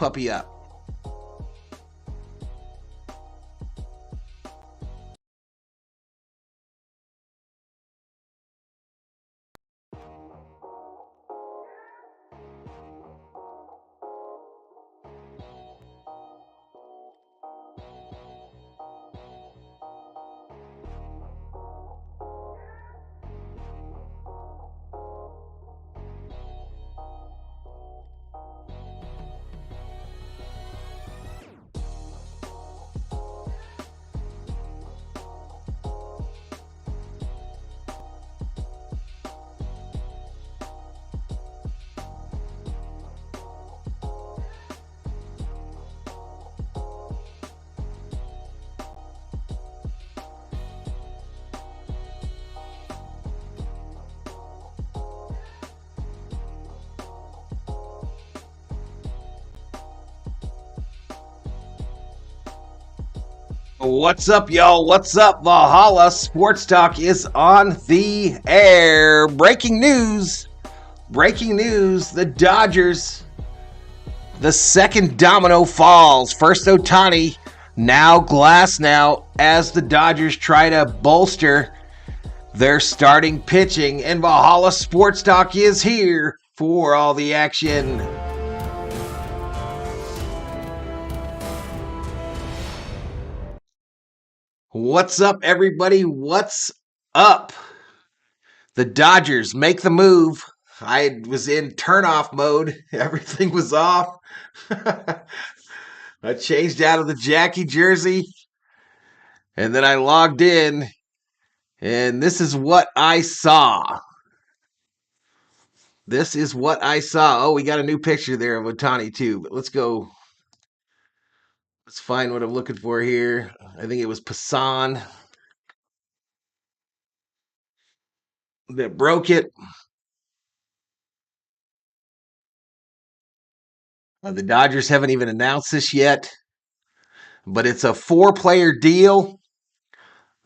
puppy up. What's up, y'all? What's up? Valhalla Sports Talk is on the air. Breaking news. The Dodgers, the second domino falls. First Ohtani, now Glasnow, as the Dodgers try to bolster their starting pitching. And Valhalla Sports Talk is here for all the action. What's up, everybody? What's up? The Dodgers make the move. I was in turn-off mode. Everything was off. I changed out of the Jackie jersey, and then I logged in, and this is what I saw. Oh, we got a new picture there of Ohtani, too. But let's go. Let's find what I'm looking for here. I think it was Passan that broke it. The Dodgers haven't even announced this yet, but it's a 4-player deal.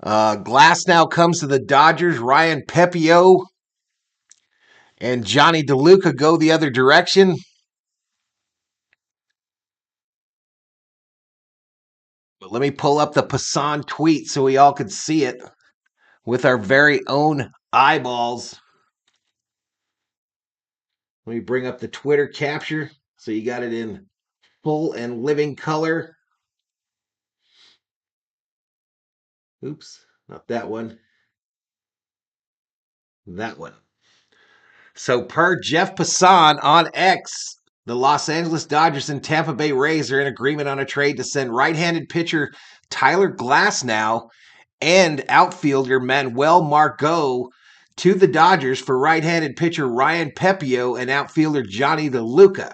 Glasnow comes to the Dodgers. Ryan Pepiot and Johnny DeLuca go the other direction. But let me pull up the Passan tweet so we all could see it with our very own eyeballs. Let me bring up the Twitter capture so you got it in full and living color. Oops, not that one. That one. So per Jeff Passan on X, the Los Angeles Dodgers and Tampa Bay Rays are in agreement on a trade to send right-handed pitcher Tyler Glasnow and outfielder Manuel Margot to the Dodgers for right-handed pitcher Ryan Pepiot and outfielder Johnny DeLuca.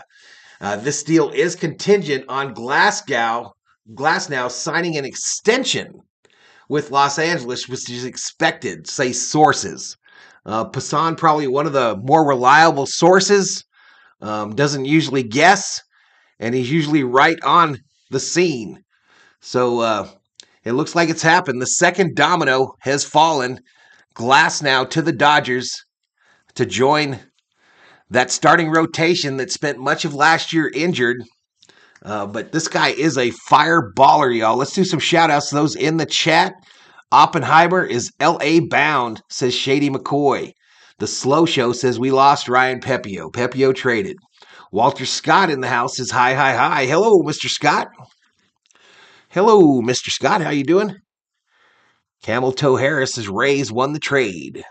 This deal is contingent on Glasnow signing an extension with Los Angeles, which is expected, say sources. Passan, probably one of the more reliable sources, doesn't usually guess, and he's usually right on the scene. So it looks like it's happened. The second domino has fallen. Glasnow to the Dodgers to join that starting rotation that spent much of last year injured. But this guy is a fireballer, y'all. Let's do some shout-outs to those in the chat. Oppenheimer is L.A. bound, says Shady McCoy. The Slow Show says we lost Ryan Pepiot. Pepiot traded. Walter Scott in the house says hi. Hello, Mr. Scott. Hello, Mr. Scott. How you doing? Camel Toe Harris says Rays won the trade.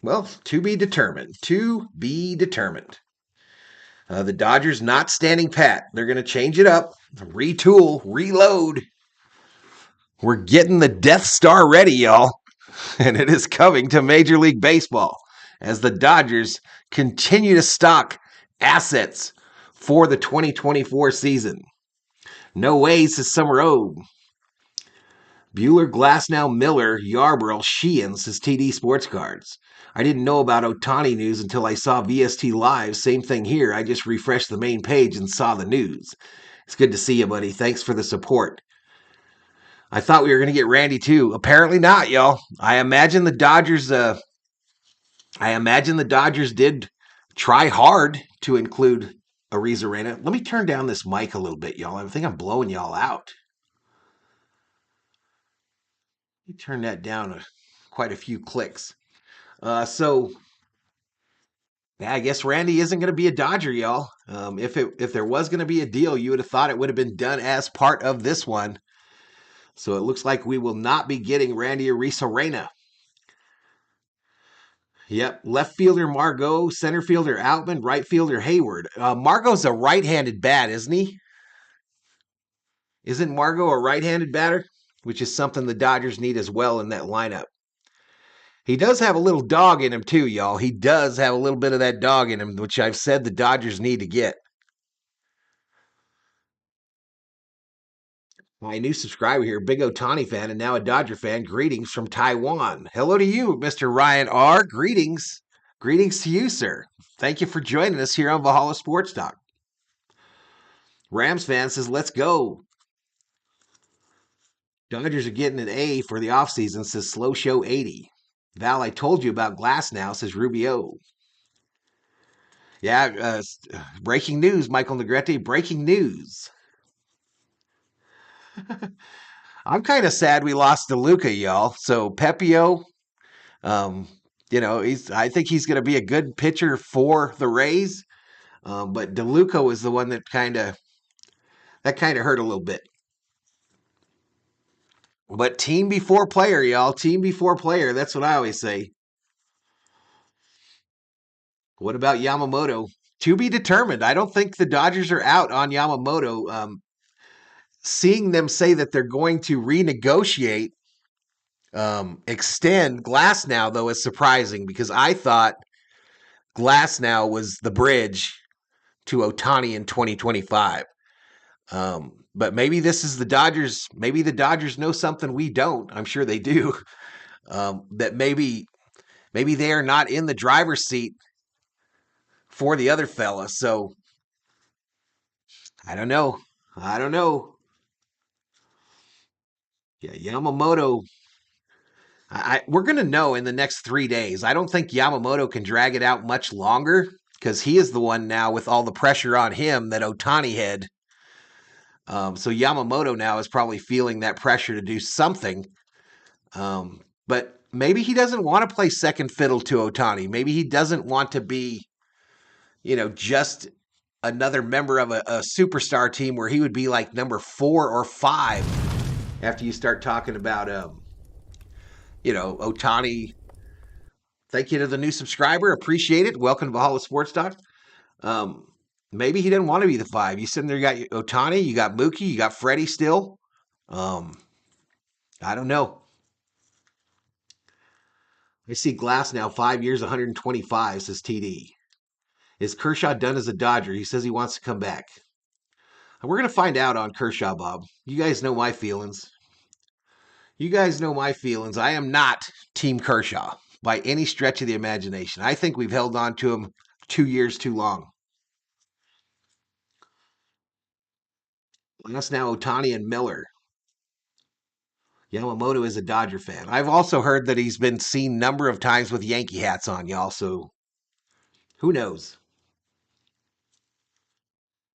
Well, to be determined. The Dodgers not standing pat. They're going to change it up, retool, reload. We're getting the Death Star ready, y'all. And it is coming to Major League Baseball as the Dodgers continue to stock assets for the 2024 season. No way, says Summer O. Bueller, Glasnow, Miller, Yarbrough, Sheehan, says TD Sports Cards. I didn't know about Ohtani news until I saw VST Live. Same thing here. I just refreshed the main page and saw the news. It's good to see you, buddy. Thanks for the support. I thought we were going to get Randy too. Apparently not, y'all. I imagine the Dodgers did try hard to include Arizarena. Let me turn down this mic a little bit, y'all. I think I'm blowing y'all out. Let me turn that down quite a few clicks. So yeah, I guess Randy isn't going to be a Dodger, y'all. If there was going to be a deal, you would have thought it would have been done as part of this one. So it looks like we will not be getting Randy Arozarena. Yep, left fielder Margot, center fielder Outman, right fielder Hayward. Margot's a right-handed bat, isn't he? Isn't Margot a right-handed batter? Which is something the Dodgers need as well in that lineup. He does have a little dog in him too, y'all. He does have a little bit of that dog in him, which I've said the Dodgers need to get. My new subscriber here, big Ohtani fan and now a Dodger fan. Greetings from Taiwan. Hello to you, Mr. Ryan R. Greetings. Greetings to you, sir. Thank you for joining us here on Valhalla Sports Talk. Rams fan says, let's go. Dodgers are getting an A for the offseason, says Slow Show 80. Val, I told you about Glasnow, says Rubio. Yeah, breaking news, Michael Negrete, breaking news. I'm kind of sad we lost DeLuca, y'all. So Pepio, um, I think he's going to be a good pitcher for the Rays. But DeLuca was the one that kind of hurt a little bit. But team before player, y'all. Team before player. That's what I always say. What about Yamamoto? To be determined. I don't think the Dodgers are out on Yamamoto. Seeing them say that they're going to renegotiate, extend Glasnow, though, is surprising because I thought Glasnow was the bridge to Ohtani in 2025. But maybe this is the Dodgers. Maybe the Dodgers know something we don't. I'm sure they do. That maybe they are not in the driver's seat for the other fella. So I don't know. Yeah, Yamamoto. We're gonna know in the next 3 days. I don't think Yamamoto can drag it out much longer because he is the one now with all the pressure on him that Ohtani had. So Yamamoto now is probably feeling that pressure to do something. But maybe he doesn't want to play second fiddle to Ohtani. Maybe he doesn't want to be, just another member of a superstar team where he would be like number 4 or 5 after you start talking about, Ohtani. Thank you to the new subscriber. Appreciate it. Welcome to Valhalla Sports Talk. Maybe he didn't want to be the 5. You sitting there, you got Ohtani, you got Mookie, you got Freddie still. I don't know. I see Glasnow 5 years, 125, says TD. Is Kershaw done as a Dodger? He says he wants to come back. We're going to find out on Kershaw, Bob. You guys know my feelings. I am not Team Kershaw by any stretch of the imagination. I think we've held on to him 2 years too long. That's now Ohtani and Miller. Yamamoto is a Dodger fan. I've also heard that he's been seen a number of times with Yankee hats on, y'all, so who knows?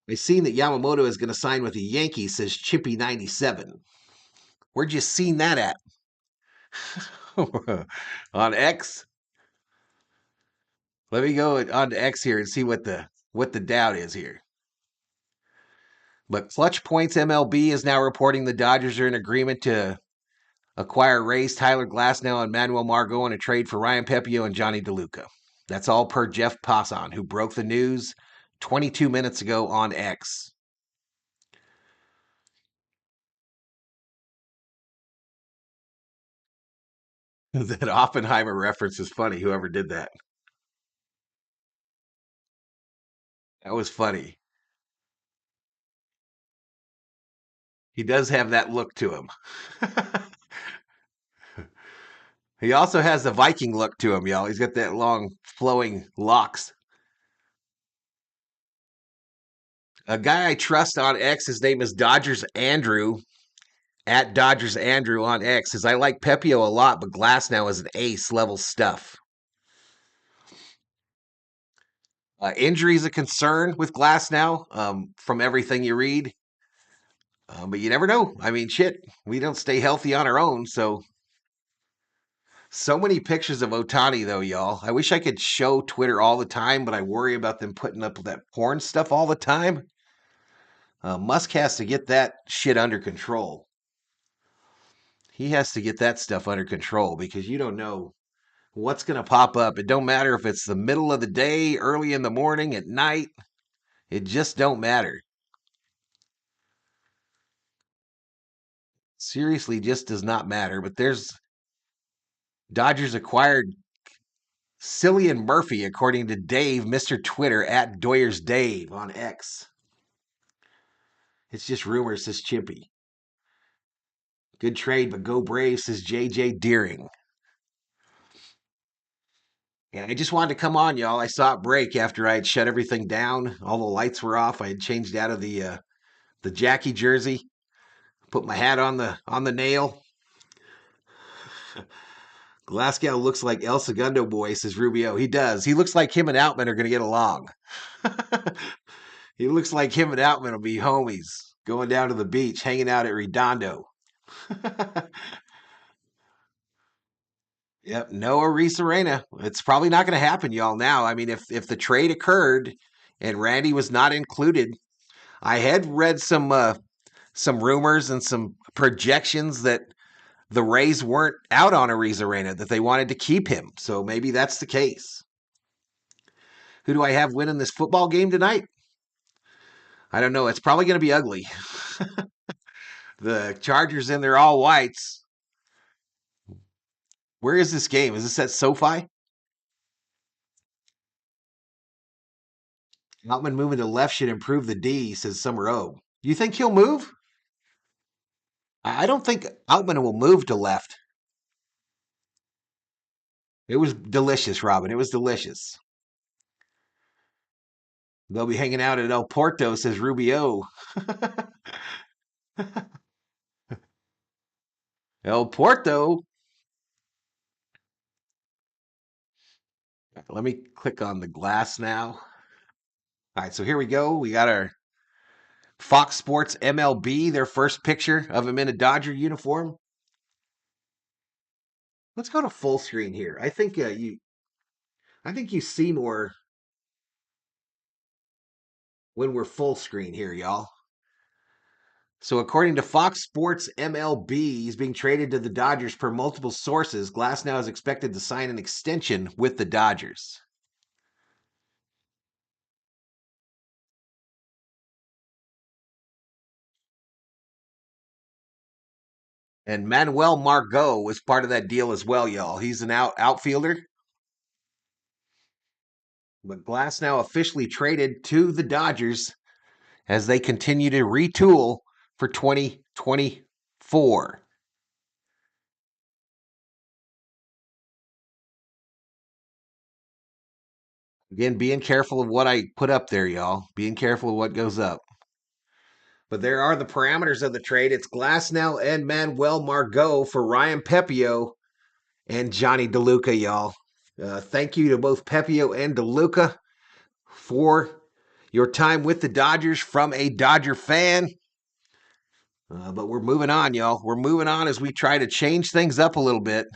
I've seen that Yamamoto is going to sign with the Yankees, says Chippy97. Where'd you seen that at? On X? Let me go on to X here and see what the doubt is here. But Clutch Points MLB is now reporting the Dodgers are in agreement to acquire Rays Tyler Glasnow and Manuel Margot in a trade for Ryan Pepio and Johnny DeLuca. That's all per Jeff Passan, who broke the news 22 minutes ago on X. That Oppenheimer reference is funny, whoever did that. That was funny. He does have that look to him. He also has the Viking look to him, y'all. He's got that long, flowing locks. A guy I trust on X, his name is Dodgers Andrew, at Dodgers Andrew on X, says, I like Pepio a lot, but Glasnow is an ace level stuff. Injury is a concern with Glasnow, from everything you read. But you never know. I mean, shit, we don't stay healthy on our own. So many pictures of Otani, though, y'all. I wish I could show Twitter all the time, but I worry about them putting up that porn stuff all the time. Musk has to get that shit under control. He has to get that stuff under control because you don't know what's going to pop up. It don't matter if it's the middle of the day, early in the morning, at night. It just don't matter. Seriously, just does not matter. But there's Dodgers acquired Cillian Murphy, according to Dave, Mr. Twitter, at Doyers Dave on X. It's just rumors, says Chimpy. Good trade, but go Braves, says JJ Deering. And I just wanted to come on, y'all. I saw it break after I had shut everything down. All the lights were off. I had changed out of the Jackie jersey, put my hat on the nail. Glasgow looks like El Segundo boy, says Rubio. He does. He looks like him and Outman are going to get along. He looks like him and Outman will be homies, going down to the beach, hanging out at Redondo. Yep, no Arena. It's probably not going to happen, y'all. Now, I mean, if the trade occurred and Randy was not included, I had read some rumors and some projections that the Rays weren't out on Arena, that they wanted to keep him. So maybe that's the case. Who do I have winning this football game tonight? I don't know. It's probably going to be ugly. The Chargers in their all whites. Where is this game? Is this at SoFi? Altman moving to left should improve the D, says Summer O. You think he'll move? I don't think Altman will move to left. It was delicious, Robin. It was delicious. They'll be hanging out at El Porto, says Rubio. El Porto. Let me click on the glass now. All right, so here we go. We got our Fox Sports MLB, their first picture of him in a Dodger uniform. Let's go to full screen here. I think you see more when we're full screen here, y'all. So according to Fox Sports MLB, he's being traded to the Dodgers per multiple sources. Glasnow is expected to sign an extension with the Dodgers. And Manuel Margot was part of that deal as well, y'all. He's an outfielder. But Glasnow officially traded to the Dodgers as they continue to retool for 2024. Again, being careful of what I put up there, y'all. Being careful of what goes up. But there are the parameters of the trade. It's Glasnow and Manuel Margot for Ryan Pepio and Johnny DeLuca, y'all. Thank you to both Pepio and DeLuca for your time with the Dodgers from a Dodger fan. But we're moving on, y'all. We're moving on as we try to change things up a little bit.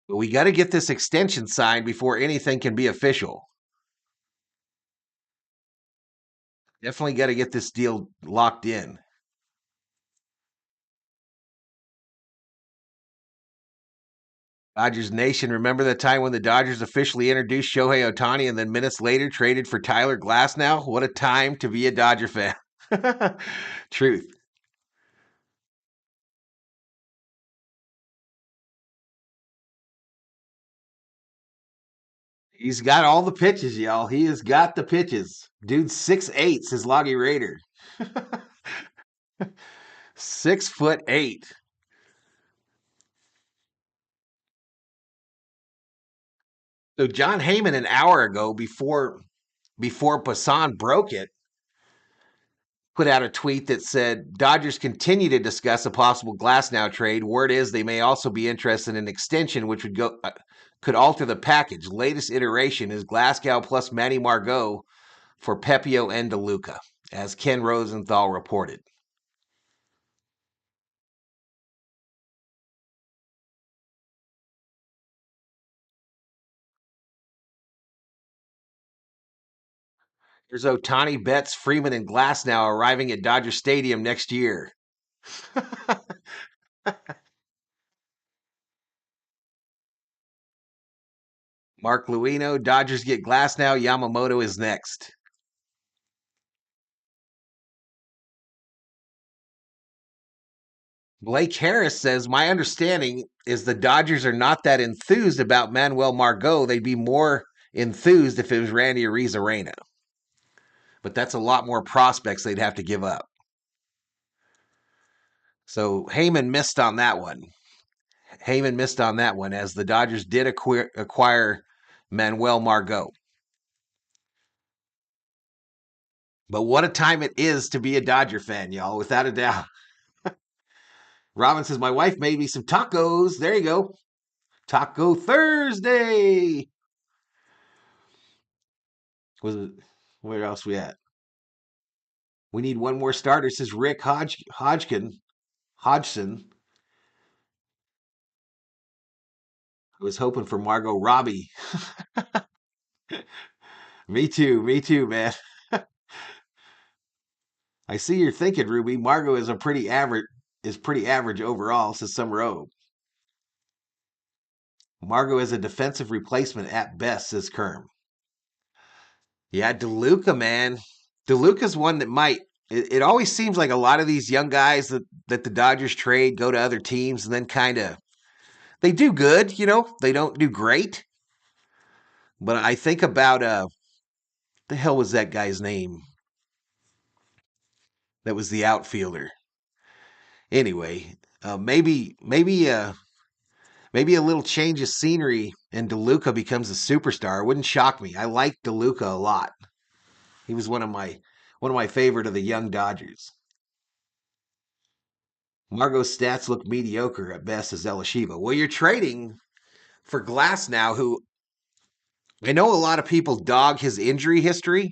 But we got to get this extension signed before anything can be official. Definitely got to get this deal locked in. Dodgers Nation, remember the time when the Dodgers officially introduced Shohei Otani and then minutes later traded for Tyler Glasnow? What a time to be a Dodger fan. Truth. He's got all the pitches, y'all. He has got the pitches. Dude, 6'8" says Loggy Raider. 6'8". So John Heyman an hour ago, before Passan broke it, put out a tweet that said Dodgers continue to discuss a possible Glasnow trade. Word is they may also be interested in an extension, which would go could alter the package. Latest iteration is Glasgow plus Manny Margot for Pepio and DeLuca, as Ken Rosenthal reported. Here's Otani, Betts, Freeman, and Glasnow arriving at Dodger Stadium next year. Mark Luino, Dodgers get Glasnow, Yamamoto is next. Blake Harris says, my understanding is the Dodgers are not that enthused about Manuel Margot. They'd be more enthused if it was Randy Arozarena. But that's a lot more prospects they'd have to give up. So Heyman missed on that one. Heyman missed on that one as the Dodgers did acquire Manuel Margot. But what a time it is to be a Dodger fan, y'all, without a doubt. Robin says, my wife made me some tacos. There you go. Taco Thursday. Was it, where else we at? We need one more starter, says Rick Hodgson. I was hoping for Margot Robbie. Me too, man. I see you're thinking, Ruby. Margot is pretty average overall, says Summer O. Margot is a defensive replacement at best, says Kerm. Yeah, DeLuca, man. DeLuca's one that might. It always seems like a lot of these young guys that the Dodgers trade go to other teams and then kind of they do good, They don't do great. But I think about the hell was that guy's name? That was the outfielder. Anyway, maybe a little change of scenery and DeLuca becomes a superstar. It wouldn't shock me. I like DeLuca a lot. He was one of my favorite of the young Dodgers. Margot's stats look mediocre at best as Elishiva. Well, you're trading for Glasnow, who I know a lot of people dog his injury history,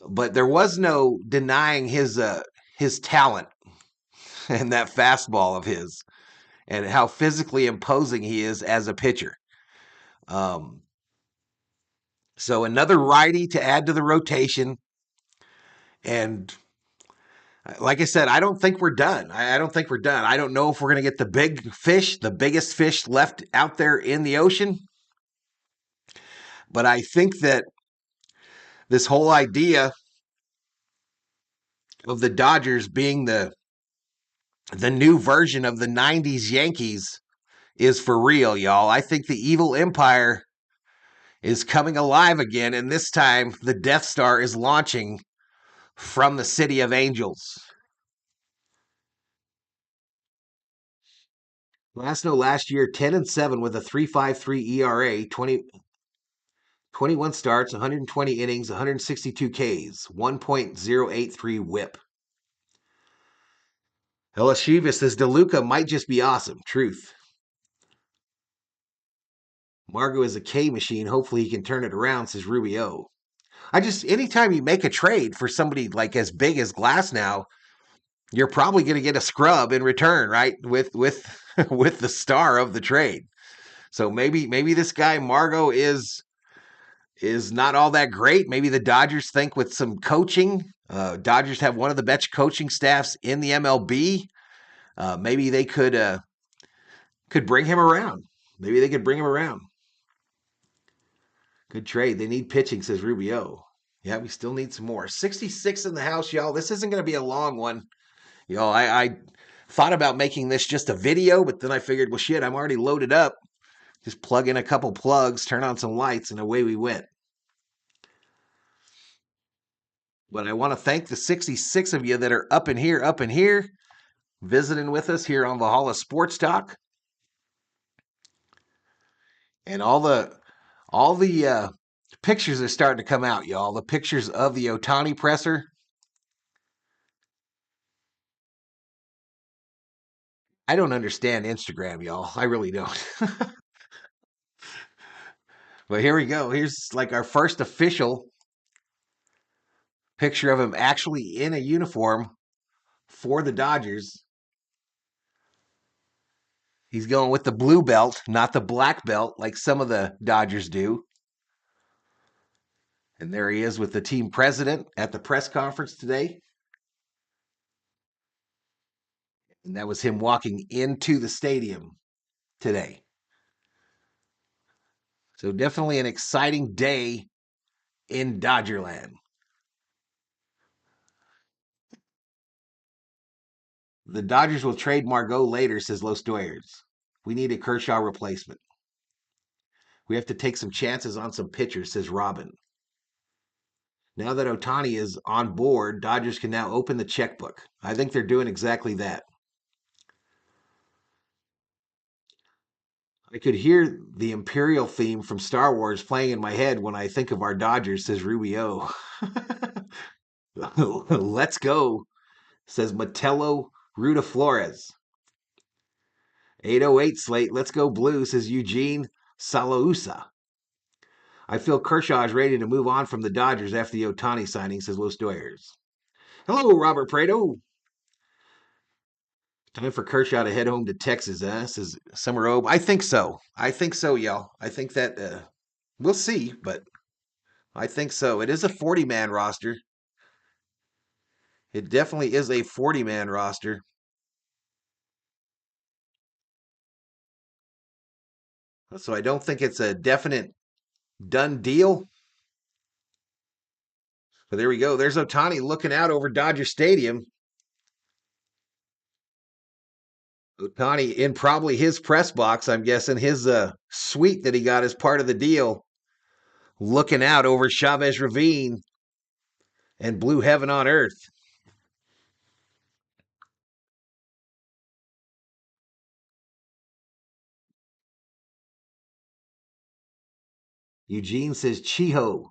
but there was no denying his talent and that fastball of his and how physically imposing he is as a pitcher. Um, so another righty to add to the rotation. And like I said, I don't think we're done. I don't think we're done. I don't know if we're going to get the big fish, the biggest fish left out there in the ocean. But I think that this whole idea of the Dodgers being the new version of the 90s Yankees is for real, y'all. I think the evil empire is coming alive again, and this time the Death Star is launching from the City of Angels. Glasnow last year 10-7 with a 3.53 ERA, 21 starts, 120 innings, 162 Ks, 1.083 whip. Elishivas says DeLuca might just be awesome. Truth. Margot is a K machine. Hopefully he can turn it around, says Rubio. Anytime you make a trade for somebody like as big as Glasnow, you're probably going to get a scrub in return, right? With with the star of the trade. So maybe this guy Margot is not all that great. Maybe the Dodgers think with some coaching, Dodgers have one of the best coaching staffs in the MLB. Maybe they could bring him around. Maybe they could bring him around. Good trade. They need pitching, says Rubio. Yeah, we still need some more. 66 in the house, y'all. This isn't going to be a long one. Y'all, I thought about making this just a video, but then I figured, well, shit, I'm already loaded up. Just plug in a couple plugs, turn on some lights, and away we went. But I want to thank the 66 of you that are up in here, visiting with us here on Valhalla Sports Talk. And all the pictures are starting to come out, y'all. The pictures of the Otani presser. I don't understand Instagram, y'all. I really don't. But here we go. Here's like our first official picture of him actually in a uniform for the Dodgers. He's going with the blue belt, not the black belt like some of the Dodgers do. And there he is with the team president at the press conference today. And that was him walking into the stadium today. So definitely an exciting day in Dodgerland. The Dodgers will trade Margot later, says Los Doyers. We need a Kershaw replacement. We have to take some chances on some pitchers, says Robin. Now that Ohtani is on board, Dodgers can now open the checkbook. I think they're doing exactly that. I could hear the Imperial theme from Star Wars playing in my head when I think of our Dodgers, says Rubio. Let's go, says Metello Ruda Flores. 808 slate, let's go blue, says Eugene Salausa. I feel Kershaw is ready to move on from the Dodgers after the Ohtani signing, says Los Doyers. Hello, Robert Prado. Time for Kershaw to head home to Texas, says Summer Obe. I think so. I think so, y'all. I think that we'll see, but I think so. It is a 40-man roster. It definitely is a 40-man roster. So I don't think it's a definite done deal. But there we go. There's Ohtani looking out over Dodger Stadium. Ohtani in probably his press box, I'm guessing, his suite that he got as part of the deal, looking out over Chavez Ravine and blue heaven on earth. Eugene says Chiho.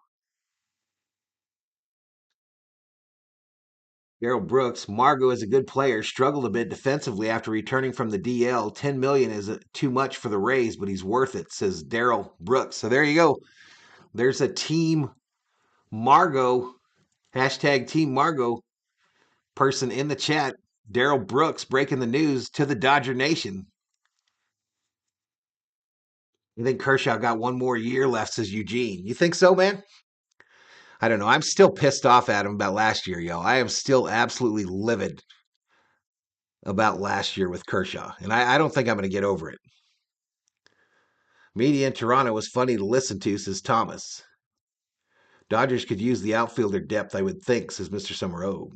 Darrell Brooks, Margot is a good player, struggled a bit defensively after returning from the DL. 10 million is too much for the Rays, but he's worth it, says Darrell Brooks. So there you go. There's a team Margot, hashtag Team Margot person in the chat. Darrell Brooks breaking the news to the Dodger Nation. You think Kershaw got one more year left, says Eugene. You think so, man? I don't know. I'm still pissed off at him about last year, yo. I am still absolutely livid about last year with Kershaw, and I don't think I'm going to get over it. Media in Toronto was funny to listen to, says Thomas. Dodgers could use the outfielder depth, I would think, says Mr. Summerall.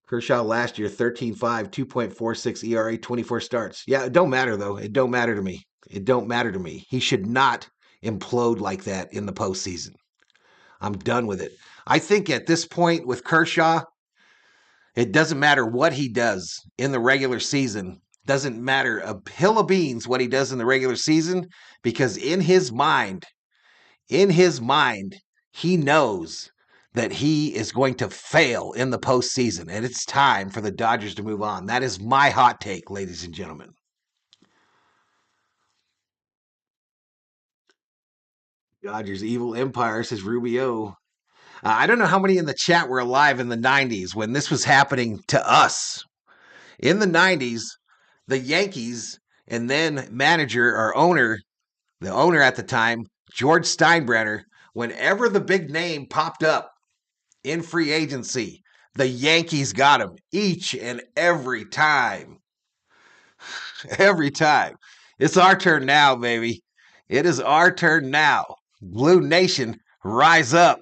Kershaw last year, 13.5, 2.46 ERA, 24 starts. Yeah, it don't matter, though. It don't matter to me. It don't matter to me. He should not implode like that in the postseason. I'm done with it. I think at this point with Kershaw, it doesn't matter what he does in the regular season. Doesn't matter a hill of beans what he does in the regular season, because in his mind, he knows that he is going to fail in the postseason, and it's time for the Dodgers to move on. That is my hot take, ladies and gentlemen. Dodgers evil empire, says Rubio. I don't know how many in the chat were alive in the 90s when this was happening to us. In the 90s, the Yankees and then manager or owner, the owner at the time, George Steinbrenner, whenever the big name popped up in free agency, the Yankees got him each and every time. Every time. It's our turn now, baby. It is our turn now. Blue Nation, rise up.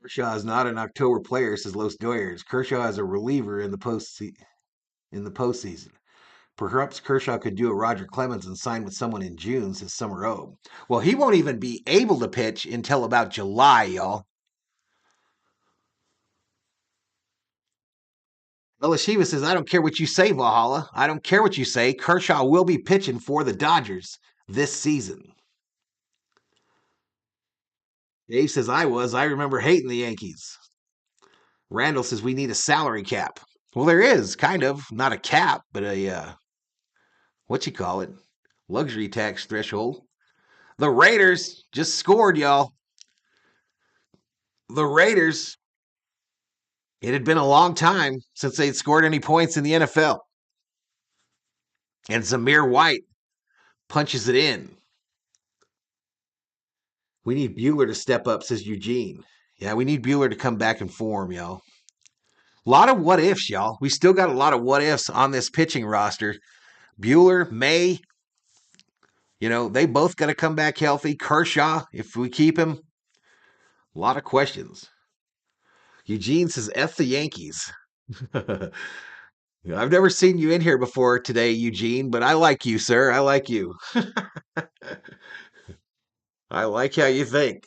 Kershaw is not an October player, says Los Doyers. Kershaw is a reliever in the postseason. Perhaps Kershaw could do a Roger Clemens and sign with someone in June, says Summer O. Well, he won't even be able to pitch until about July, y'all. Elishiva says, I don't care what you say, Valhalla. I don't care what you say. Kershaw will be pitching for the Dodgers this season. Dave says, I remember hating the Yankees. Randall says, we need a salary cap. Well, there is kind of not a cap, but a what you call it, luxury tax threshold. The Raiders just scored, y'all. The Raiders. It had been a long time since they'd scored any points in the NFL, and Zamir White punches it in. We need Bueller to step up, says Eugene. Yeah, we need Bueller to come back in form, y'all. A lot of what ifs, y'all. We still got a lot of what ifs on this pitching roster. Bueller, May, they both got to come back healthy. Kershaw, if we keep him, a lot of questions. Eugene says, F the Yankees. I've never seen you in here before today, Eugene, but I like you, sir. I like you. I like how you think.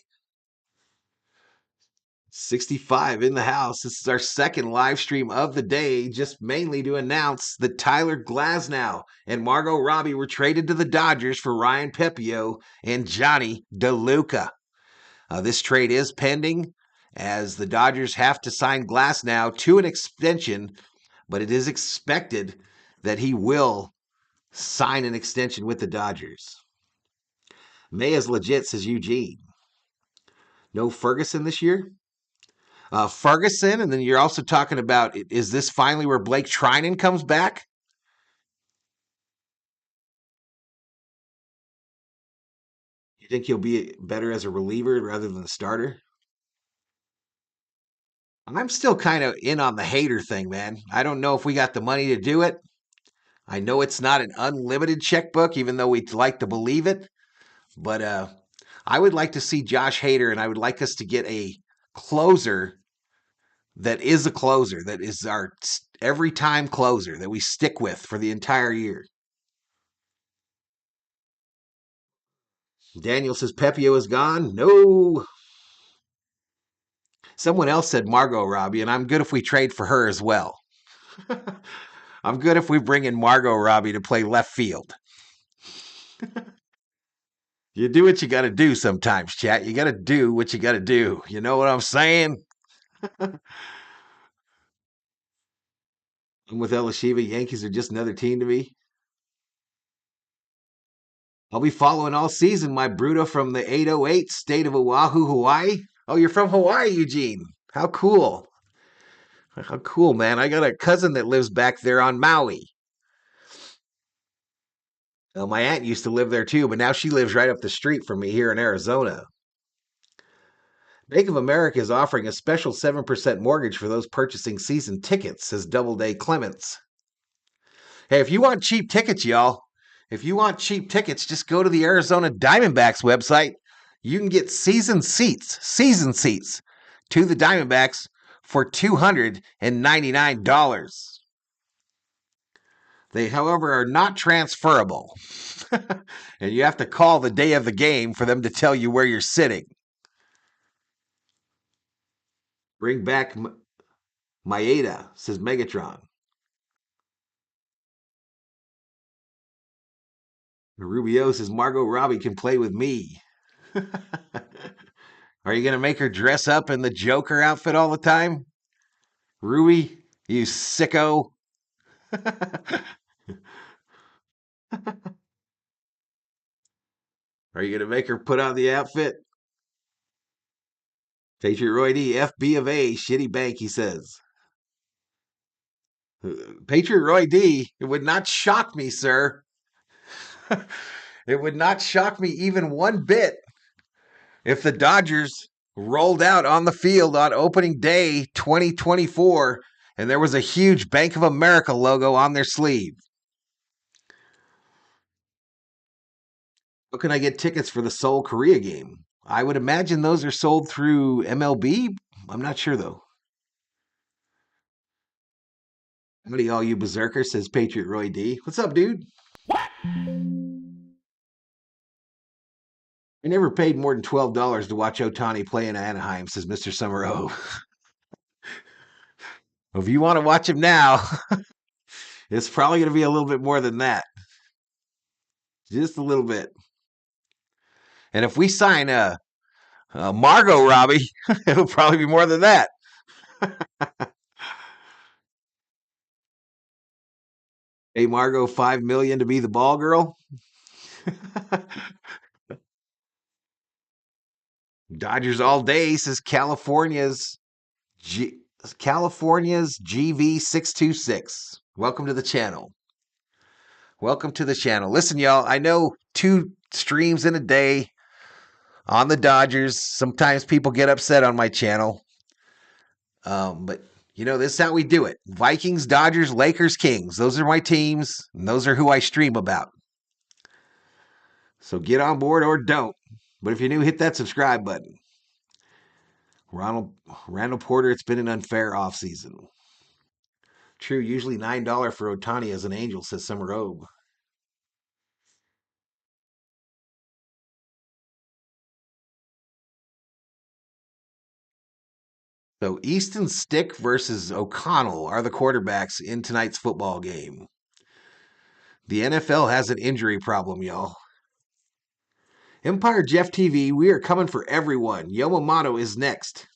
65 in the house. This is our second live stream of the day, just mainly to announce that Tyler Glasnow and Margot Robbie were traded to the Dodgers for Ryan Pepio and Johnny DeLuca. This trade is pending as the Dodgers have to sign Glasnow to an extension, but it is expected that he will sign an extension with the Dodgers. May is legit, says Eugene. No Ferguson this year? Ferguson, and then you're also talking about, is this finally where Blake Trinan comes back? You think he'll be better as a reliever rather than the starter? I'm still kind of in on the Hader thing, man. I don't know if we got the money to do it. I know it's not an unlimited checkbook, even though we'd like to believe it. But I would like to see Josh Hader, and I would like us to get a closer that is a closer, that is our every time closer that we stick with for the entire year. Daniel says Pepio is gone. No. Someone else said Margot Robbie, and I'm good if we trade for her as well. I'm good if we bring in Margot Robbie to play left field. You do what you got to do sometimes, chat. You got to do what you got to do. You know what I'm saying? I'm with Elishiva. Yankees are just another team to me. I'll be following all season, my Bruto from the 808 state of Oahu, Hawaii. Oh, you're from Hawaii, Eugene. How cool. How cool, man. I got a cousin that lives back there on Maui. Well, my aunt used to live there too, but now she lives right up the street from me here in Arizona. Bank of America is offering a special 7% mortgage for those purchasing season tickets, says Doubleday Clements. Hey, if you want cheap tickets, y'all, if you want cheap tickets, just go to the Arizona Diamondbacks website. You can get season seats to the Diamondbacks for $299. They, however, are not transferable. And you have to call the day of the game for them to tell you where you're sitting. Bring back Maeda, says Megatron. Rubio says Margot Robbie can play with me. Are you going to make her dress up in the Joker outfit all the time? Ruby, you sicko. Are you going to make her put on the outfit? Patriot Roy D, FB of A, shitty bank, he says. Patriot Roy D, it would not shock me, sir. It would not shock me even one bit if the Dodgers rolled out on the field on opening day 2024 and there was a huge Bank of America logo on their sleeve. How can I get tickets for the Seoul Korea game? I would imagine those are sold through MLB. I'm not sure though. Howdy, all you berserkers, says Patriot Roy D. What's up, dude? I never paid more than $12 to watch Ohtani play in Anaheim, says Mr. Summer. If you want to watch him now, it's probably going to be a little bit more than that. Just a little bit. And if we sign Margot Robbie, it'll probably be more than that. Hey, Margot, 5 million to be the ball girl. Dodgers all day says G, California's GV626. Welcome to the channel. Welcome to the channel. Listen, y'all, I know 2 streams in a day on the Dodgers. Sometimes people get upset on my channel. But this is how we do it. Vikings, Dodgers, Lakers, Kings. Those are my teams, and those are who I stream about. So get on board or don't. But if you're new, hit that subscribe button. Randall Porter, it's been an unfair offseason. True, usually $9 for Otani as an Angel, says Summer Obe. So Easton Stick versus O'Connell are the quarterbacks in tonight's football game. The NFL has an injury problem, y'all. Empire Jeff TV, we are coming for everyone. Yamamoto is next.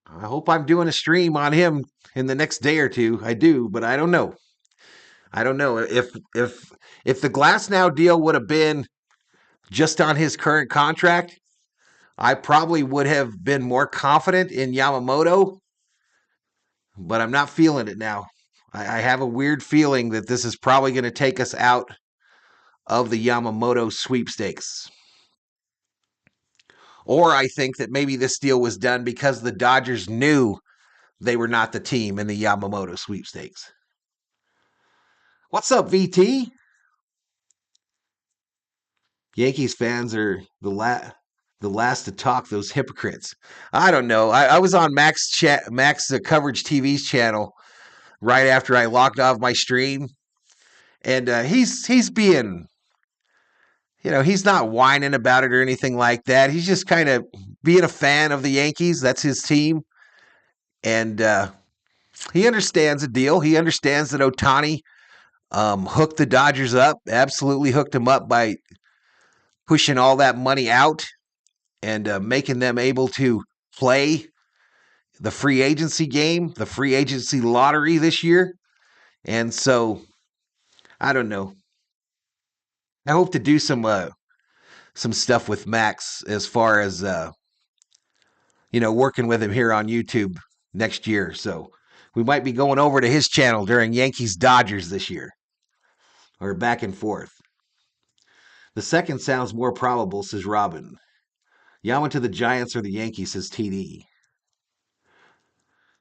I hope I'm doing a stream on him in the next day or two. I do, but I don't know. I don't know if the Glasnow deal would have been just on his current contract, I probably would have been more confident in Yamamoto, but I'm not feeling it now. I have a weird feeling that this is probably going to take us out of the Yamamoto sweepstakes. Or I think that maybe this deal was done because the Dodgers knew they were not the team in the Yamamoto sweepstakes. What's up, VT? Yankees fans are the last to talk. Those hypocrites. I don't know. I was on Max Coverage TV's channel right after I logged off my stream, and he's being, he's not whining about it or anything like that. He's just kind of being a fan of the Yankees. That's his team, and he understands the deal. He understands that Otani hooked the Dodgers up, absolutely hooked them up by pushing all that money out and making them able to play the free agency game, the free agency lottery this year. And so, I don't know. I hope to do some stuff with Max as far as working with him here on YouTube next year. So we might be going over to his channel during Yankees Dodgers this year, or back and forth. The second sounds more probable, says Robin. Yaman to the Giants or the Yankees, says TD.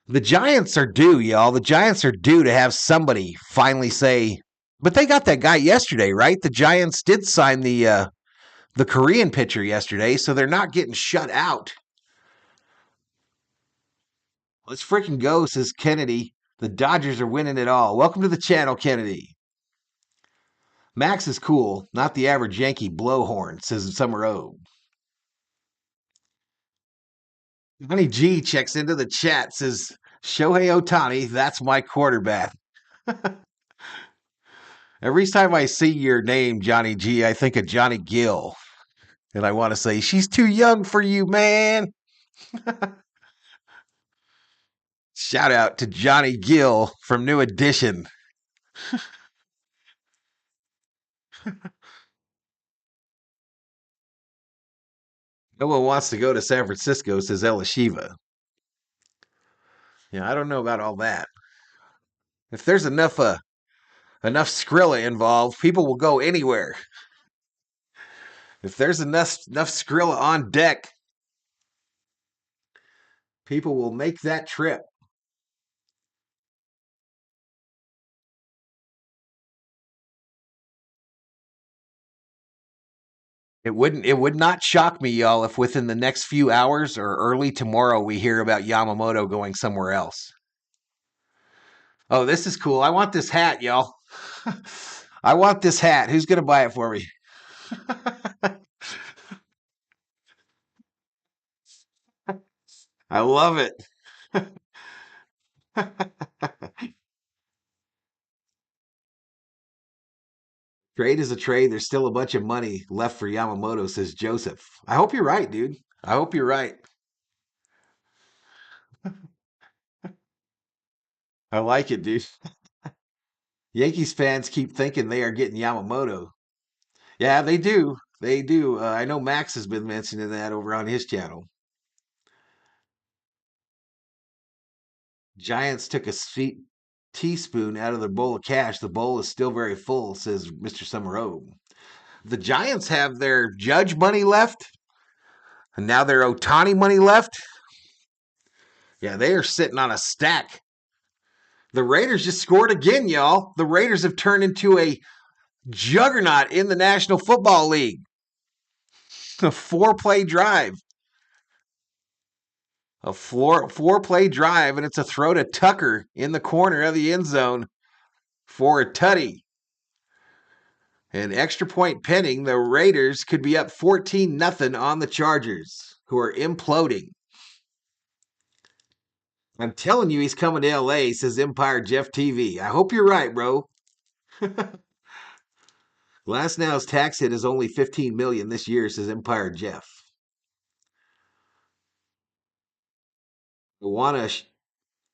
The Giants are due, y'all. The Giants are due to have somebody finally say, but they got that guy yesterday, right? The Giants did sign the Korean pitcher yesterday, so they're not getting shut out. Let's freaking go, says Kennedy. The Dodgers are winning it all. Welcome to the channel, Kennedy. Max is cool, not the average Yankee blowhorn, says Summer O. Johnny G checks into the chat, says Shohei Otani, that's my quarterback. Every time I see your name, Johnny G, I think of Johnny Gill. And I want to say, she's too young for you, man. Shout out to Johnny Gill from New Edition. No one wants to go to San Francisco, says Elishiva. Yeah, I don't know about all that. If there's enough Skrilla involved, people will go anywhere. If there's enough Skrilla on deck, people will make that trip. It would not shock me, y'all, if within the next few hours or early tomorrow we hear about Yamamoto going somewhere else. Oh, this is cool. I want this hat, y'all. I want this hat. Who's gonna buy it for me? I love it. Trade is a trade. There's still a bunch of money left for Yamamoto, says Joseph. I hope you're right, dude. I hope you're right. I like it, dude. Yankees fans keep thinking they are getting Yamamoto. Yeah, they do. They do. I know Max has been mentioning that over on his channel. Giants took a sweet teaspoon out of their bowl of cash. The bowl is still very full, says Mr. Summerall. The Giants have their Judge money left, and now their Otani money left. Yeah, they are sitting on a stack. The Raiders just scored again, y'all. The Raiders have turned into a juggernaut in the National Football League. A four-play drive. A four-play drive, and it's a throw to Tucker in the corner of the end zone for a tutty. An extra point pending. The Raiders could be up 14-0 on the Chargers, who are imploding. I'm telling you, he's coming to LA, says Empire Jeff TV. I hope you're right, bro. Glasnow's tax hit is only $15 million this year, says Empire Jeff. I want a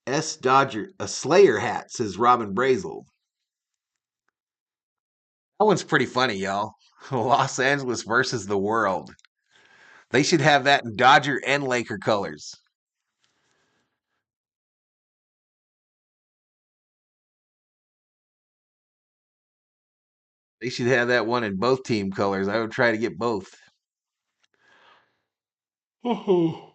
S Dodger, a Slayer hat, says Robin Brazel. That one's pretty funny, y'all. Los Angeles versus the world. They should have that in Dodger and Laker colors. They should have that one in both team colors. I would try to get both. Kind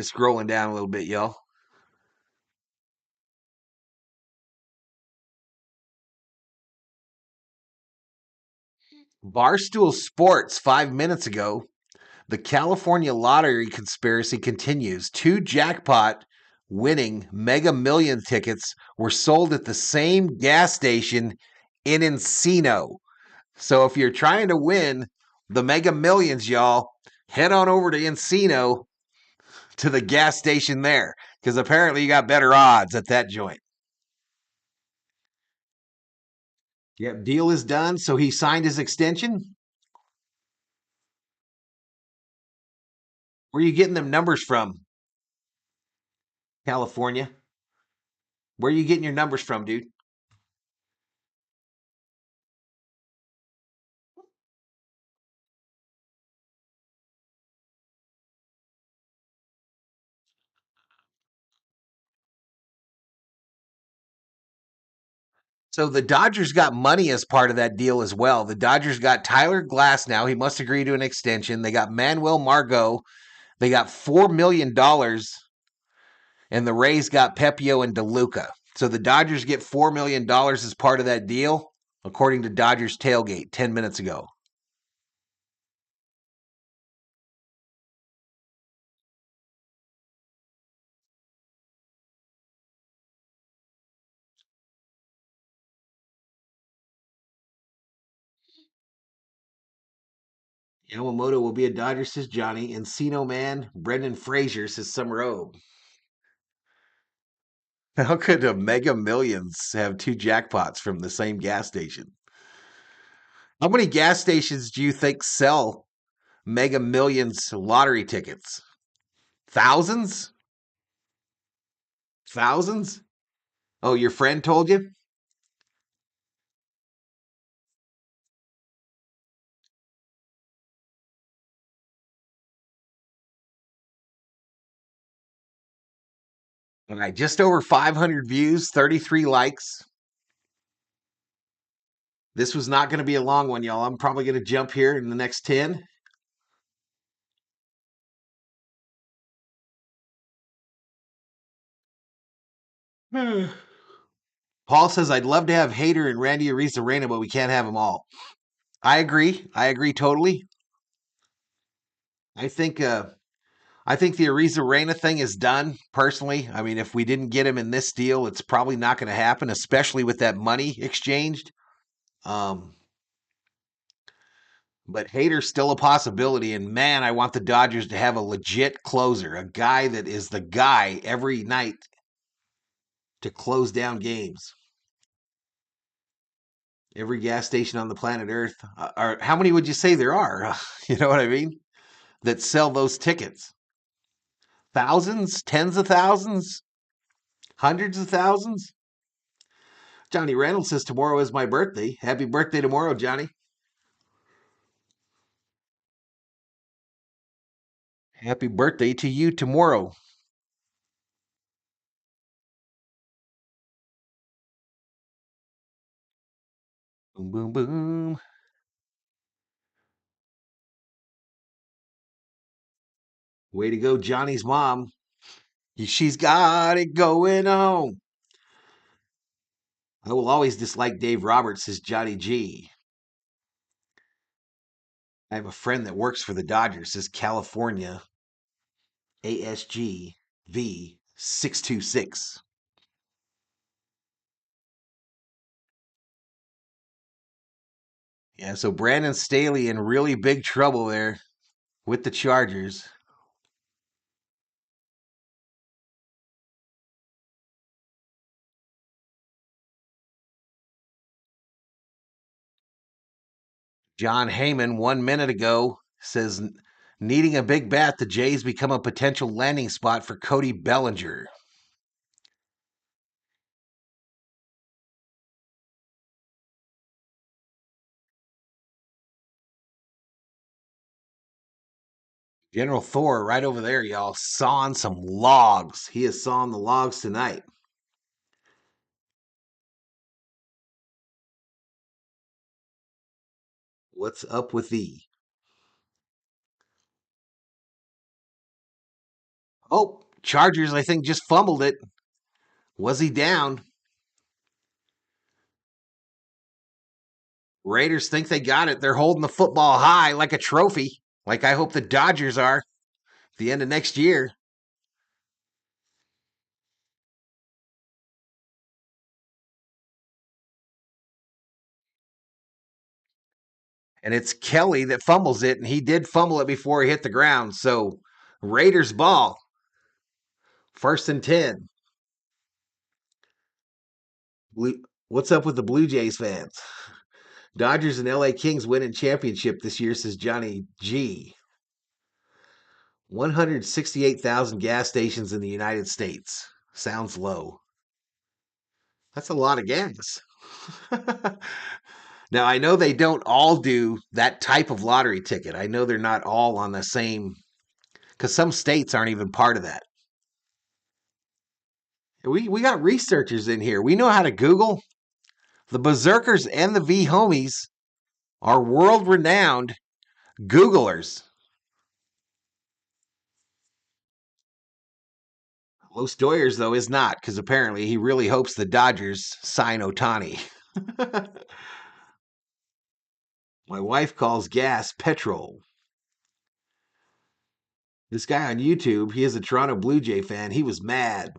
of scrolling down a little bit, y'all. Barstool Sports 5 minutes ago. The California lottery conspiracy continues. 2 jackpot winning Mega Million tickets were sold at the same gas station in Encino. So if you're trying to win the Mega Millions, y'all, head on over to Encino to the gas station there because apparently you got better odds at that joint. Yep, deal is done. So he signed his extension. Where are you getting them numbers from? California. Where are you getting your numbers from, dude? So the Dodgers got money as part of that deal as well. The Dodgers got Tyler Glasnow. He must agree to an extension. They got Manuel Margot. They got $4 million, and the Rays got Pepio and DeLuca. So the Dodgers get $4 million as part of that deal, according to Dodgers Tailgate 10 minutes ago. Yamamoto will be a Dodger, says Johnny. Encino man, Brendan Frazier, says Summer O. How could a Mega Millions have 2 jackpots from the same gas station? How many gas stations do you think sell Mega Millions lottery tickets? Thousands? Thousands? Oh, your friend told you? All right, just over 500 views, 33 likes. This was not going to be a long one, y'all. I'm probably going to jump here in the next 10. Paul says, I'd love to have Hader and Randy Arozarena, but we can't have them all. I agree. I agree totally. I think I think the Arozarena thing is done, personally. I mean, if we didn't get him in this deal, it's probably not going to happen, especially with that money exchanged. Um, but Hader's still a possibility. And man, I want the Dodgers to have a legit closer, a guy that is the guy every night to close down games. Every gas station on the planet Earth. How many would you say there are? You know what I mean? That sell those tickets. Thousands, tens of thousands, hundreds of thousands. Johnny Reynolds says tomorrow is my birthday. Happy birthday tomorrow, Johnny. Happy birthday to you tomorrow. Boom, boom, boom. Way to go, Johnny's mom. She's got it going on. I will always dislike Dave Roberts, says Johnny G. I have a friend that works for the Dodgers, says California ASGV 626. Yeah, so Brandon Staley in really big trouble there with the Chargers. John Heyman 1 minute ago says needing a big bat, the Jays become a potential landing spot for Cody Bellinger. General Thor right over there, y'all, sawing some logs. He is sawing the logs tonight. What's up with thee? Oh, Chargers, I think, just fumbled it. Was he down? Raiders think they got it. They're holding the football high like a trophy, like I hope the Dodgers are at the end of next year. And it's Kelly that fumbles it, and he did fumble it before he hit the ground. So Raiders ball, 1st and 10. What's up with the Blue Jays fans? Dodgers and LA Kings winning championship this year, says Johnny G. 168,000 gas stations in the United States. Sounds low. That's a lot of gas. Now, I know they don't all do that type of lottery ticket. I know they're not all on the same, because some states aren't even part of that. We got researchers in here. We know how to Google. The Berserkers and the V Homies are world renowned Googlers. Los Doyers, though, is not, because apparently he really hopes the Dodgers sign Otani. My wife calls gas petrol. This guy on YouTube, he is a Toronto Blue Jay fan. He was mad.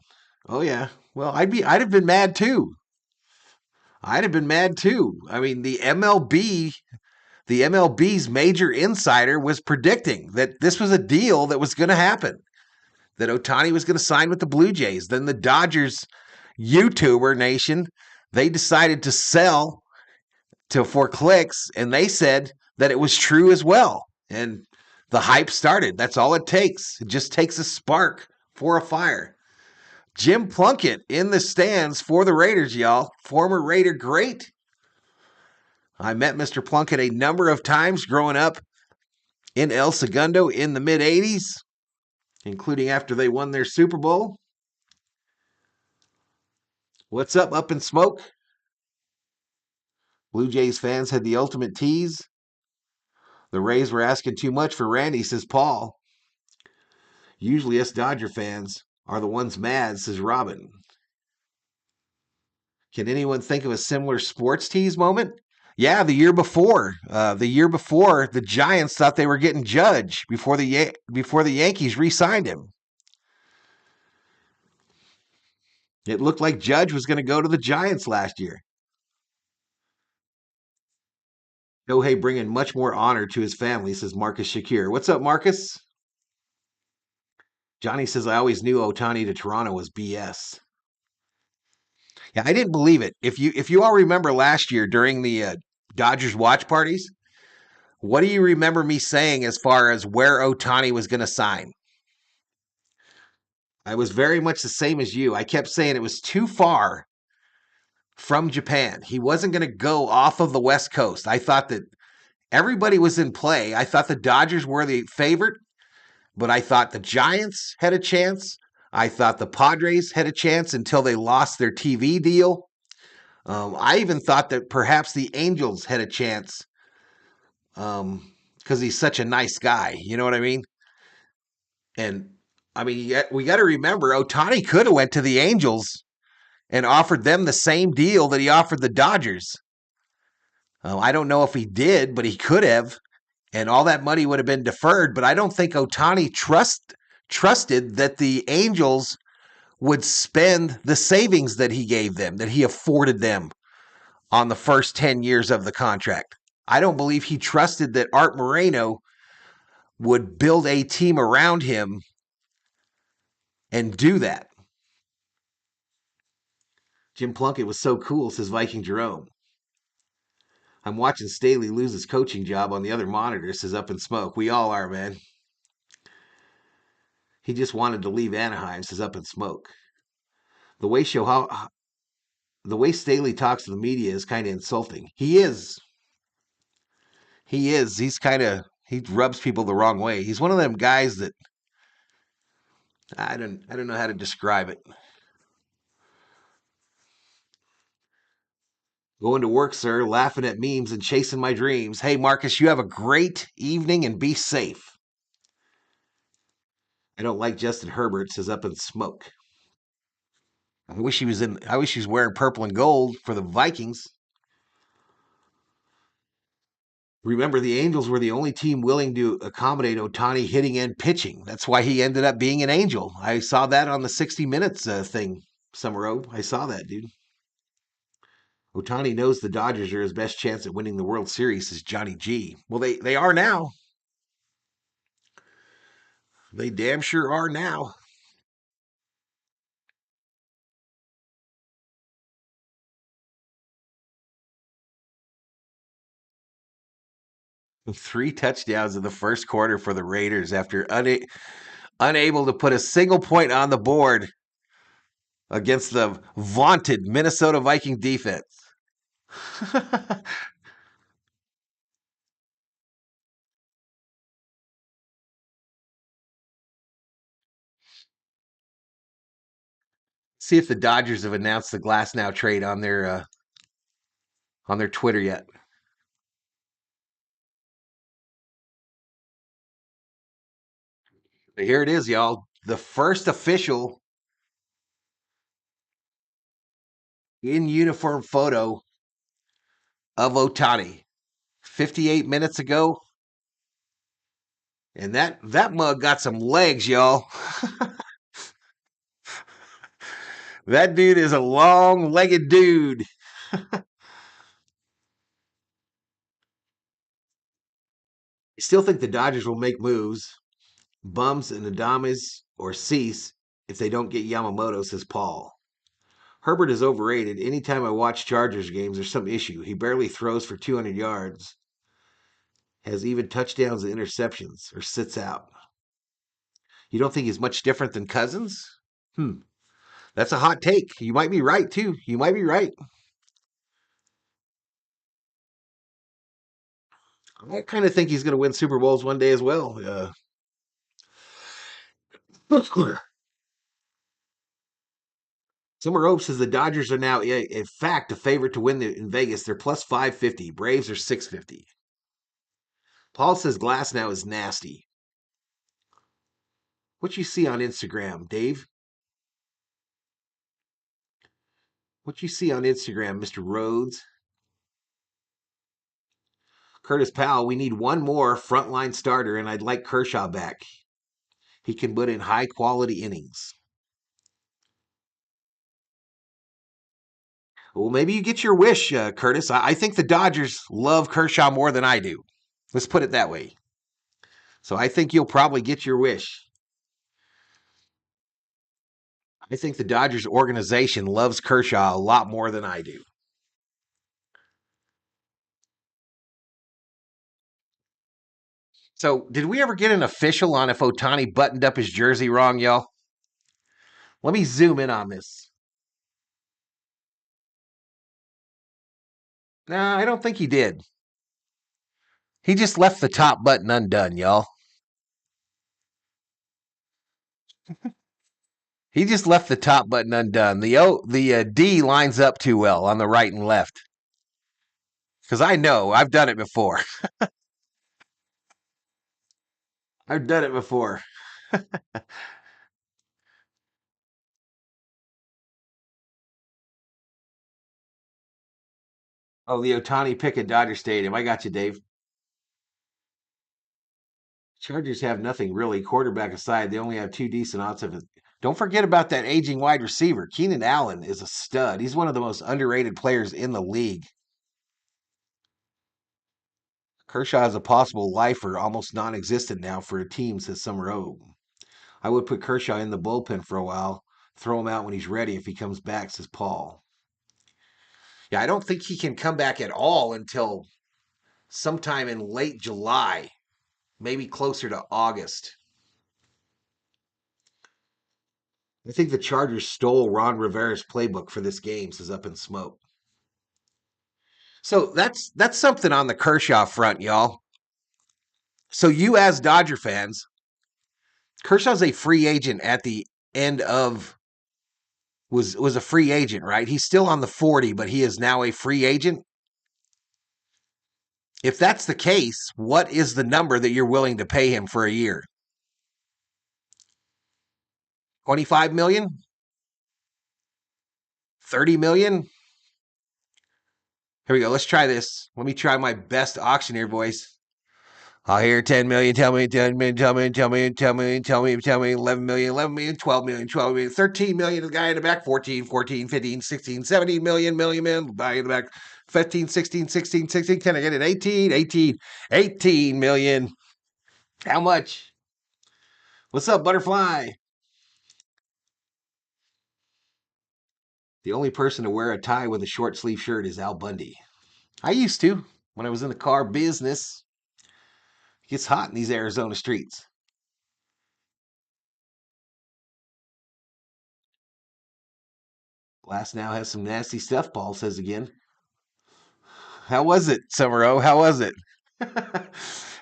Oh yeah. Well, I'd have been mad too. I'd have been mad too. I mean, the MLB's major insider was predicting that this was a deal that was going to happen. That Otani was going to sign with the Blue Jays. Then the Dodgers YouTuber nation, they decided to sell for clicks, and they said that it was true as well. And the hype started. That's all it takes. It just takes a spark for a fire. Jim Plunkett in the stands for the Raiders, y'all. Former Raider great. I met Mr. Plunkett a number of times growing up in El Segundo in the mid 80s, including after they won their Super Bowl. What's up in smoke? Blue Jays fans had the ultimate tease. The Rays were asking too much for Randy, says Paul. Usually us Dodger fans are the ones mad, says Robin. Can anyone think of a similar sports tease moment? Yeah, the year before. The Giants thought they were getting Judge before the Yankees re-signed him. It looked like Judge was going to go to the Giants last year. Shohei bringing much more honor to his family, says Marcus Shakir. What's up, Marcus? Johnny says, I always knew Otani to Toronto was BS. Yeah, I didn't believe it. If you all remember last year during the Dodgers watch parties, what do you remember me saying as far as where Otani was going to sign? I was very much the same as you. I kept saying it was too far from Japan. He wasn't going to go off of the West Coast. I thought that everybody was in play. I thought the Dodgers were the favorite, but I thought the Giants had a chance. I thought the Padres had a chance until they lost their TV deal. I even thought that perhaps the Angels had a chance because he's such a nice guy. You know what I mean? And I mean, we got to remember, Otani could have went to the Angels and offered them the same deal that he offered the Dodgers. I don't know if he did, but he could have, and all that money would have been deferred. But I don't think Otani trusted that the Angels would spend the savings that he gave them, that he afforded them on the first 10 years of the contract. I don't believe he trusted that Art Moreno would build a team around him and do that. Jim Plunkett was so cool, says Viking Jerome. I'm watching Staley lose his coaching job on the other monitor, says Up in Smoke. We all are, man. He just wanted to leave Anaheim, says Up in Smoke. The way the way Staley talks to the media is kind of insulting. He is. He is. He rubs people the wrong way. He's one of them guys that I don't know how to describe it. Going to work, sir, laughing at memes and chasing my dreams. Hey, Marcus, you have a great evening and be safe. I don't like Justin Herbert, says Up in Smoke. I wish he was wearing purple and gold for the Vikings. Remember, the Angels were the only team willing to accommodate Otani hitting and pitching. That's why he ended up being an Angel. I saw that on the 60 Minutes thing, Summer. I saw that, dude. Otani knows the Dodgers are his best chance at winning the World Series, says Johnny G. Well, they are now. They damn sure are now. Three touchdowns in the first quarter for the Raiders after unable to put a single point on the board against the vaunted Minnesota Viking defense. See if the Dodgers have announced the Glasnow trade on their Twitter yet. But here it is, y'all. The first official in uniform photo of Otani. 58 minutes ago. And that mug got some legs, y'all. That dude is a long-legged dude. I still think the Dodgers will make moves. Bums and Adames or Cease if they don't get Yamamoto, says Paul. Herbert is overrated. Anytime I watch Chargers games, there's some issue. He barely throws for 200 yards, has even touchdowns and interceptions, or sits out. You don't think he's much different than Cousins? That's a hot take. You might be right, too. You might be right. I kind of think he's going to win Super Bowls one day as well. Summer Hope says the Dodgers are now, in fact, a favorite to win in Vegas. They're plus 550. Braves are 650. Paul says Glasnow is nasty. What you see on Instagram, Dave? What you see on Instagram, Mr. Rhodes? Curtis Powell, we need one more frontline starter, and I'd like Kershaw back. He can put in high quality innings. Well, maybe you get your wish, Curtis. I think the Dodgers love Kershaw more than I do. Let's put it that way. So I think you'll probably get your wish. I think the Dodgers organization loves Kershaw a lot more than I do. So, did we ever get an official on if Ohtani buttoned up his jersey wrong, y'all? Let me zoom in on this. No, I don't think he did. He just left the top button undone, y'all. He just left the top button undone. The D lines up too well on the right and left. Because I know I've done it before. I've done it before. Oh, the Ohtani pick at Dodger Stadium. I got you, Dave. Chargers have nothing really. Quarterback aside, they only have two decent offensive. Don't forget about that aging wide receiver. Keenan Allen is a stud. He's one of the most underrated players in the league. Kershaw is a possible lifer, almost non existent now for a team, says Summer O. I would put Kershaw in the bullpen for a while, throw him out when he's ready if he comes back, says Paul. Yeah, I don't think he can come back at all until sometime in late July, maybe closer to August. I think the Chargers stole Ron Rivera's playbook for this game, says Up in Smoke. So that's something on the Kershaw front, y'all. So you as Dodger fans, Kershaw's a free agent at the end of was a free agent, right? He's still on the 40, but he is now a free agent. If that's the case, what is the number that you're willing to pay him for a year? 25 million? 30 million? Here we go. Let's try this. Let me try my best auctioneer voice. I'll hear 10 million, tell me, 10 million, tell me, 11 million, 11 million, 12 million, 12 million, 13 million, the guy in the back, 14, 14, 15, 16, 17 million, guy in the back, 15, 16, 16, 16, can I get it? 18, 18, 18 million. How much? What's up, Butterfly? The only person to wear a tie with a short sleeve shirt is Al Bundy. I used to when I was in the car business. It gets hot in these Arizona streets. Glasnow has some nasty stuff, Paul says again. How was it, Summer O? How was it?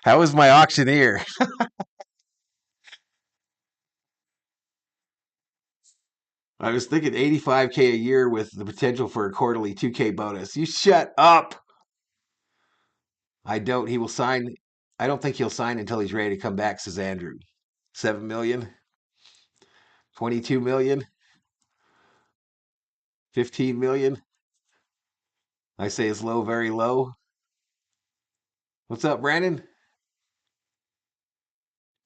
How was my auctioneer? I was thinking 85K a year with the potential for a quarterly 2K bonus. You shut up. I don't. He will sign. I don't think he'll sign until he's ready to come back, says Andrew. 7 million, 22 million, 15 million. I say it's low, very low. What's up, Brandon?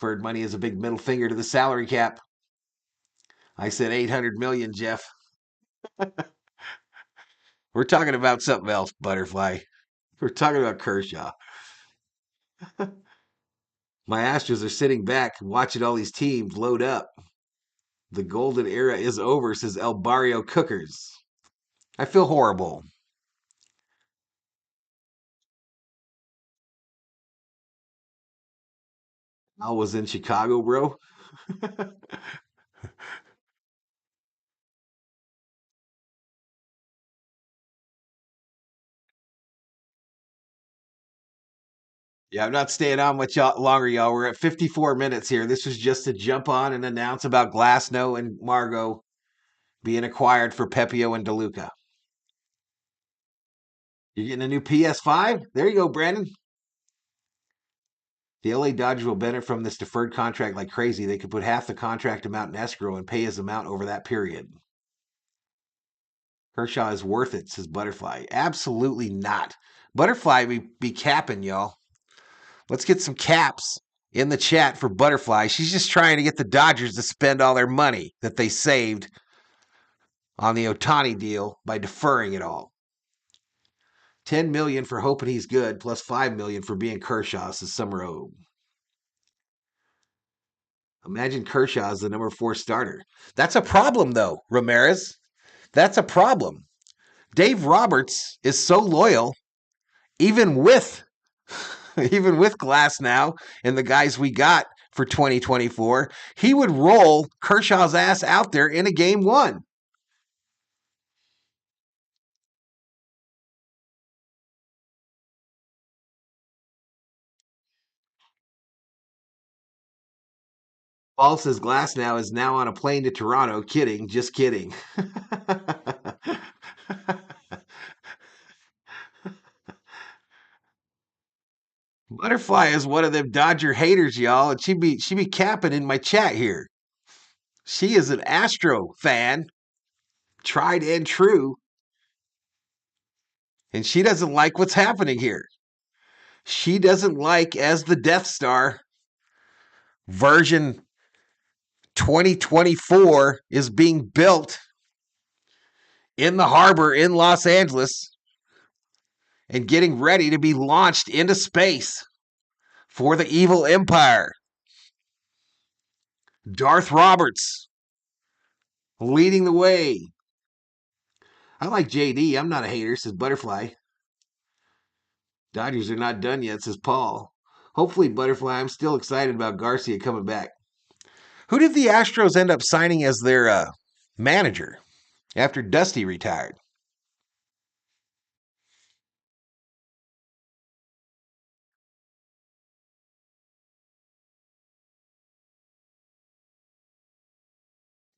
Deferred money is a big middle finger to the salary cap. I said 800 million, Jeff. We're talking about something else, Butterfly. We're talking about Kershaw. My Astros are sitting back watching all these teams load up. The golden era is over, says El Barrio Cookers. I feel horrible. I was in Chicago, bro. Yeah, I'm not staying on much longer, y'all. We're at 54 minutes here. This was just to jump on and announce about Glasnow and Margot being acquired for Pepio and DeLuca. You're getting a new PS5? There you go, Brandon. The LA Dodgers will benefit from this deferred contract like crazy. They could put half the contract amount in escrow and pay his amount over that period. Kershaw is worth it, says Butterfly. Absolutely not. Butterfly be capping, y'all. Let's get some caps in the chat for Butterfly. She's just trying to get the Dodgers to spend all their money that they saved on the Ohtani deal by deferring it all. 10 million for hoping he's good, plus 5 million for being Kershaw, says Summer O. Imagine Kershaw as the number 4 starter. That's a problem, though, Ramirez. That's a problem. Dave Roberts is so loyal, even with Glasnow and the guys we got for 2024. He would roll Kershaw's ass out there in a game 1. Paul says Glasnow is now on a plane to Toronto. Kidding, just kidding. Butterfly is one of them Dodger haters, y'all, and she be capping in my chat here. She is an Astro fan, tried and true, and she doesn't like what's happening here. She doesn't like, as the Death Star version 2024 is being built in the harbor in Los Angeles and getting ready to be launched into space for the evil empire. Darth Roberts leading the way. I like JD. I'm not a hater, says Butterfly. Dodgers are not done yet, says Paul. Hopefully, Butterfly, I'm still excited about Garcia coming back. Who did the Astros end up signing as their manager after Dusty retired?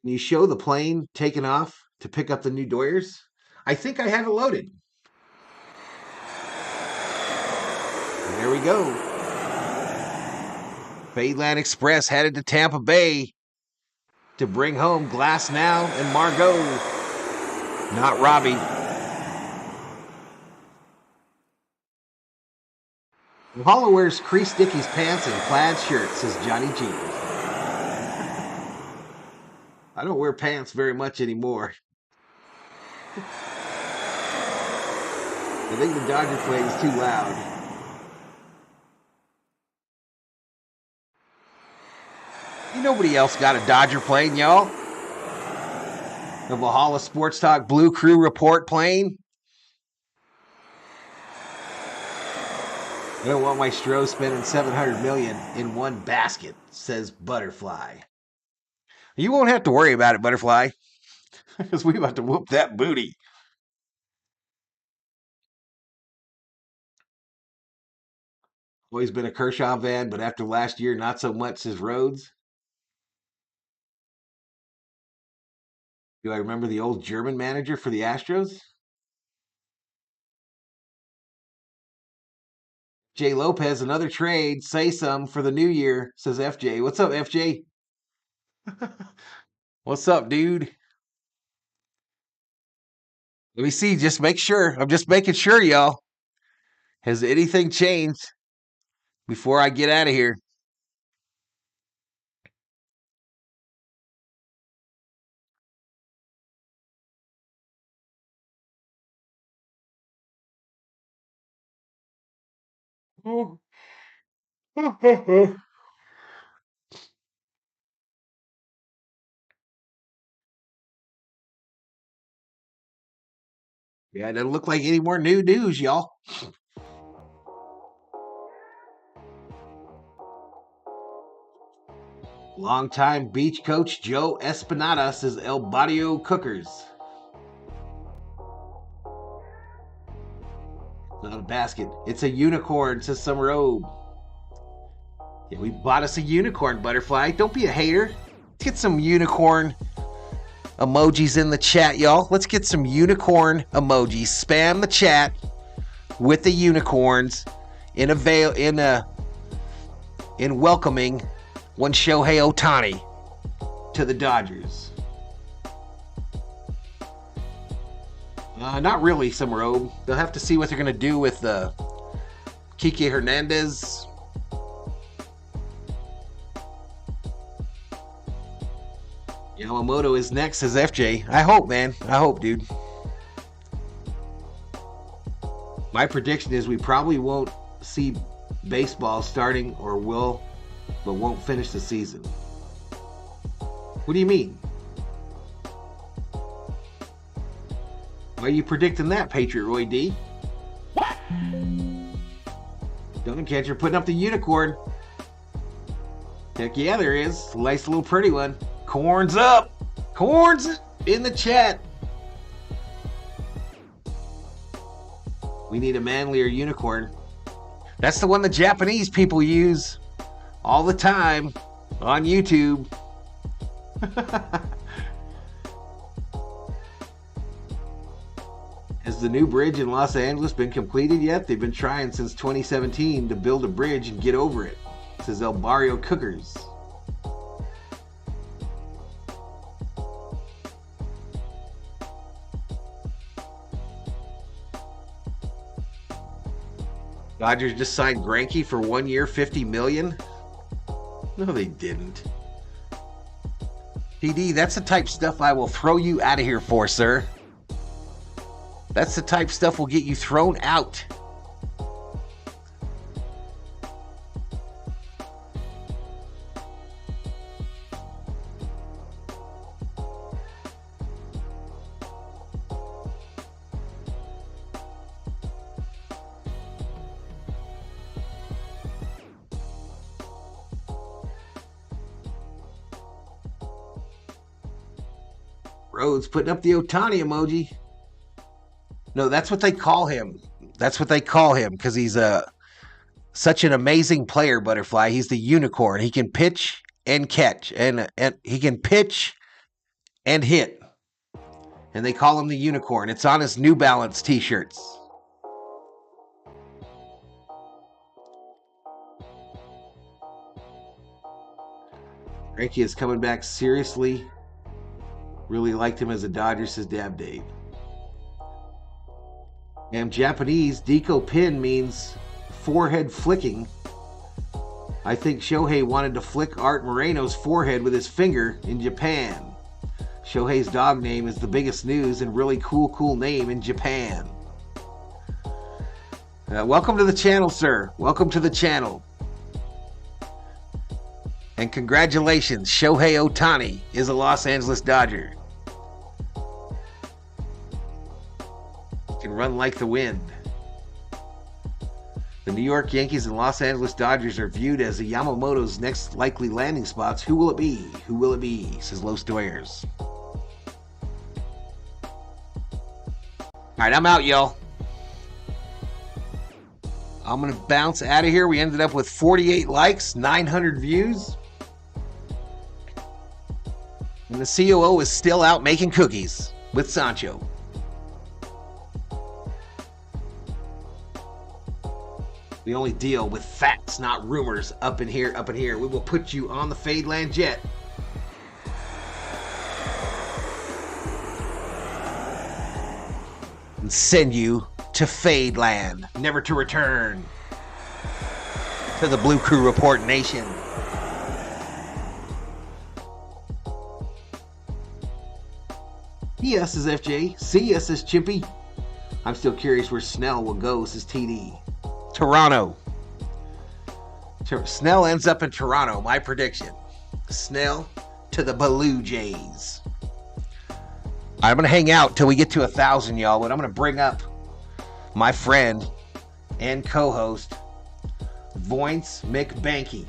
Can you show the plane taking off to pick up the new Doyers? I think I have it loaded. There we go. Badeland Express headed to Tampa Bay to bring home Glasnow and Margot. Not Robbie. Valhalla wears creased Dickies pants and plaid shirt, says Johnny G. I don't wear pants very much anymore. I think the Dodger plane is too loud. Nobody else got a Dodger plane, y'all. The Valhalla Sports Talk Blue Crew Report plane. I don't want my Stros spending $700 million in one basket, says Butterfly. You won't have to worry about it, Butterfly, because we're about to whoop that booty. Always been a Kershaw fan, but after last year, not so much, says Rhodes. Do I remember the old German manager for the Astros? Jay Lopez, another trade. Say some for the new year, says FJ. What's up, FJ? What's up, dude? Let me see. Just make sure. I'm just making sure, y'all. Has anything changed before I get out of here? Yeah, it doesn't look like any more new news, y'all. Longtime beach coach Joe Espinada says El Barrio Cookers. Not a basket. It's a unicorn, says Summer Robe. Yeah, we bought us a unicorn, Butterfly. Don't be a hater. Let's get some unicorn emojis in the chat, y'all. Let's get some unicorn emojis. Spam the chat with the unicorns in welcoming one Shohei Ohtani to the Dodgers. Not really, Summer Robe. They'll have to see what they're going to do with Kike Hernandez. Yamamoto is next, says FJ. I hope, man. I hope, dude. My prediction is we probably won't see baseball starting, or will, but won't finish the season. What do you mean? Why are you predicting that, Patriot Roy D? What? Don't catch her putting up the unicorn. Heck yeah, there is. Nice little pretty one. Corns up. Corns in the chat. We need a manlier unicorn. That's the one the Japanese people use all the time on YouTube. Has the new bridge in Los Angeles been completed yet? They've been trying since 2017 to build a bridge and get over it, says El Barrio Cookers. Dodgers just signed Greinke for 1 year, $50 million. No, they didn't. PD, that's the type of stuff I will throw you out of here for, sir. That's the type of stuff will get you thrown out. Rhodes putting up the Ohtani emoji. No, that's what they call him. That's what they call him because he's such an amazing player, Butterfly. He's the unicorn. He can pitch and catch, and he can pitch and hit. And they call him the unicorn. It's on his New Balance t-shirts. Greinke is coming back seriously. Really liked him as a Dodger, says Dab Dave. And Japanese, Deco Pin means forehead flicking. I think Shohei wanted to flick Art Moreno's forehead with his finger in Japan. Shohei's dog name is the biggest news and really cool name in Japan. Welcome to the channel, sir. Welcome to the channel. And congratulations, Shohei Ohtani is a Los Angeles Dodger. Can run like the wind. The New York Yankees and Los Angeles Dodgers are viewed as the Yamamoto's next likely landing spots. Who will it be? Who will it be? Says Los Doyers. Alright, I'm out, y'all. I'm going to bounce out of here. We ended up with 48 likes, 900 views. And the COO is still out making cookies with Sancho. We only deal with facts, not rumors. Up in here. We will put you on the Fadeland jet. And send you to Fadeland, never to return. To the Blue Crew Report Nation. Yes, says FJ. See us, says Chimpy. I'm still curious where Snell will go, says TD. Toronto. Snell ends up in Toronto, my prediction. Snell to the Blue Jays. I'm going to hang out till we get to 1,000, y'all, but I'm going to bring up my friend and co-host, Voince McBanky.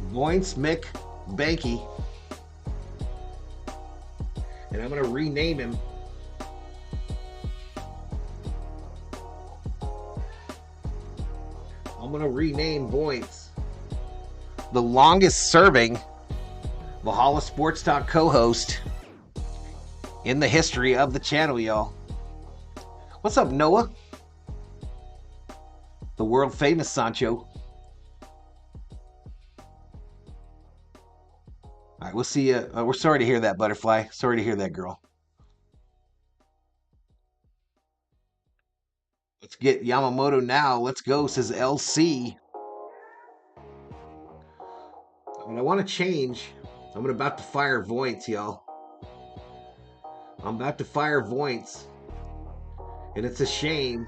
Voince McBanky. And I'm going to rename him. I'm going to rename Voince the longest serving Valhalla Sports Talk co-host in the history of the channel, y'all. What's up, Noah? The world famous Sancho. All right, we'll see you. We're sorry to hear that, Butterfly. Sorry to hear that, girl. Let's get Yamamoto now. Let's go, says LC. And I want to change. I'm about to fire Voince, y'all. I'm about to fire Voince. And it's a shame.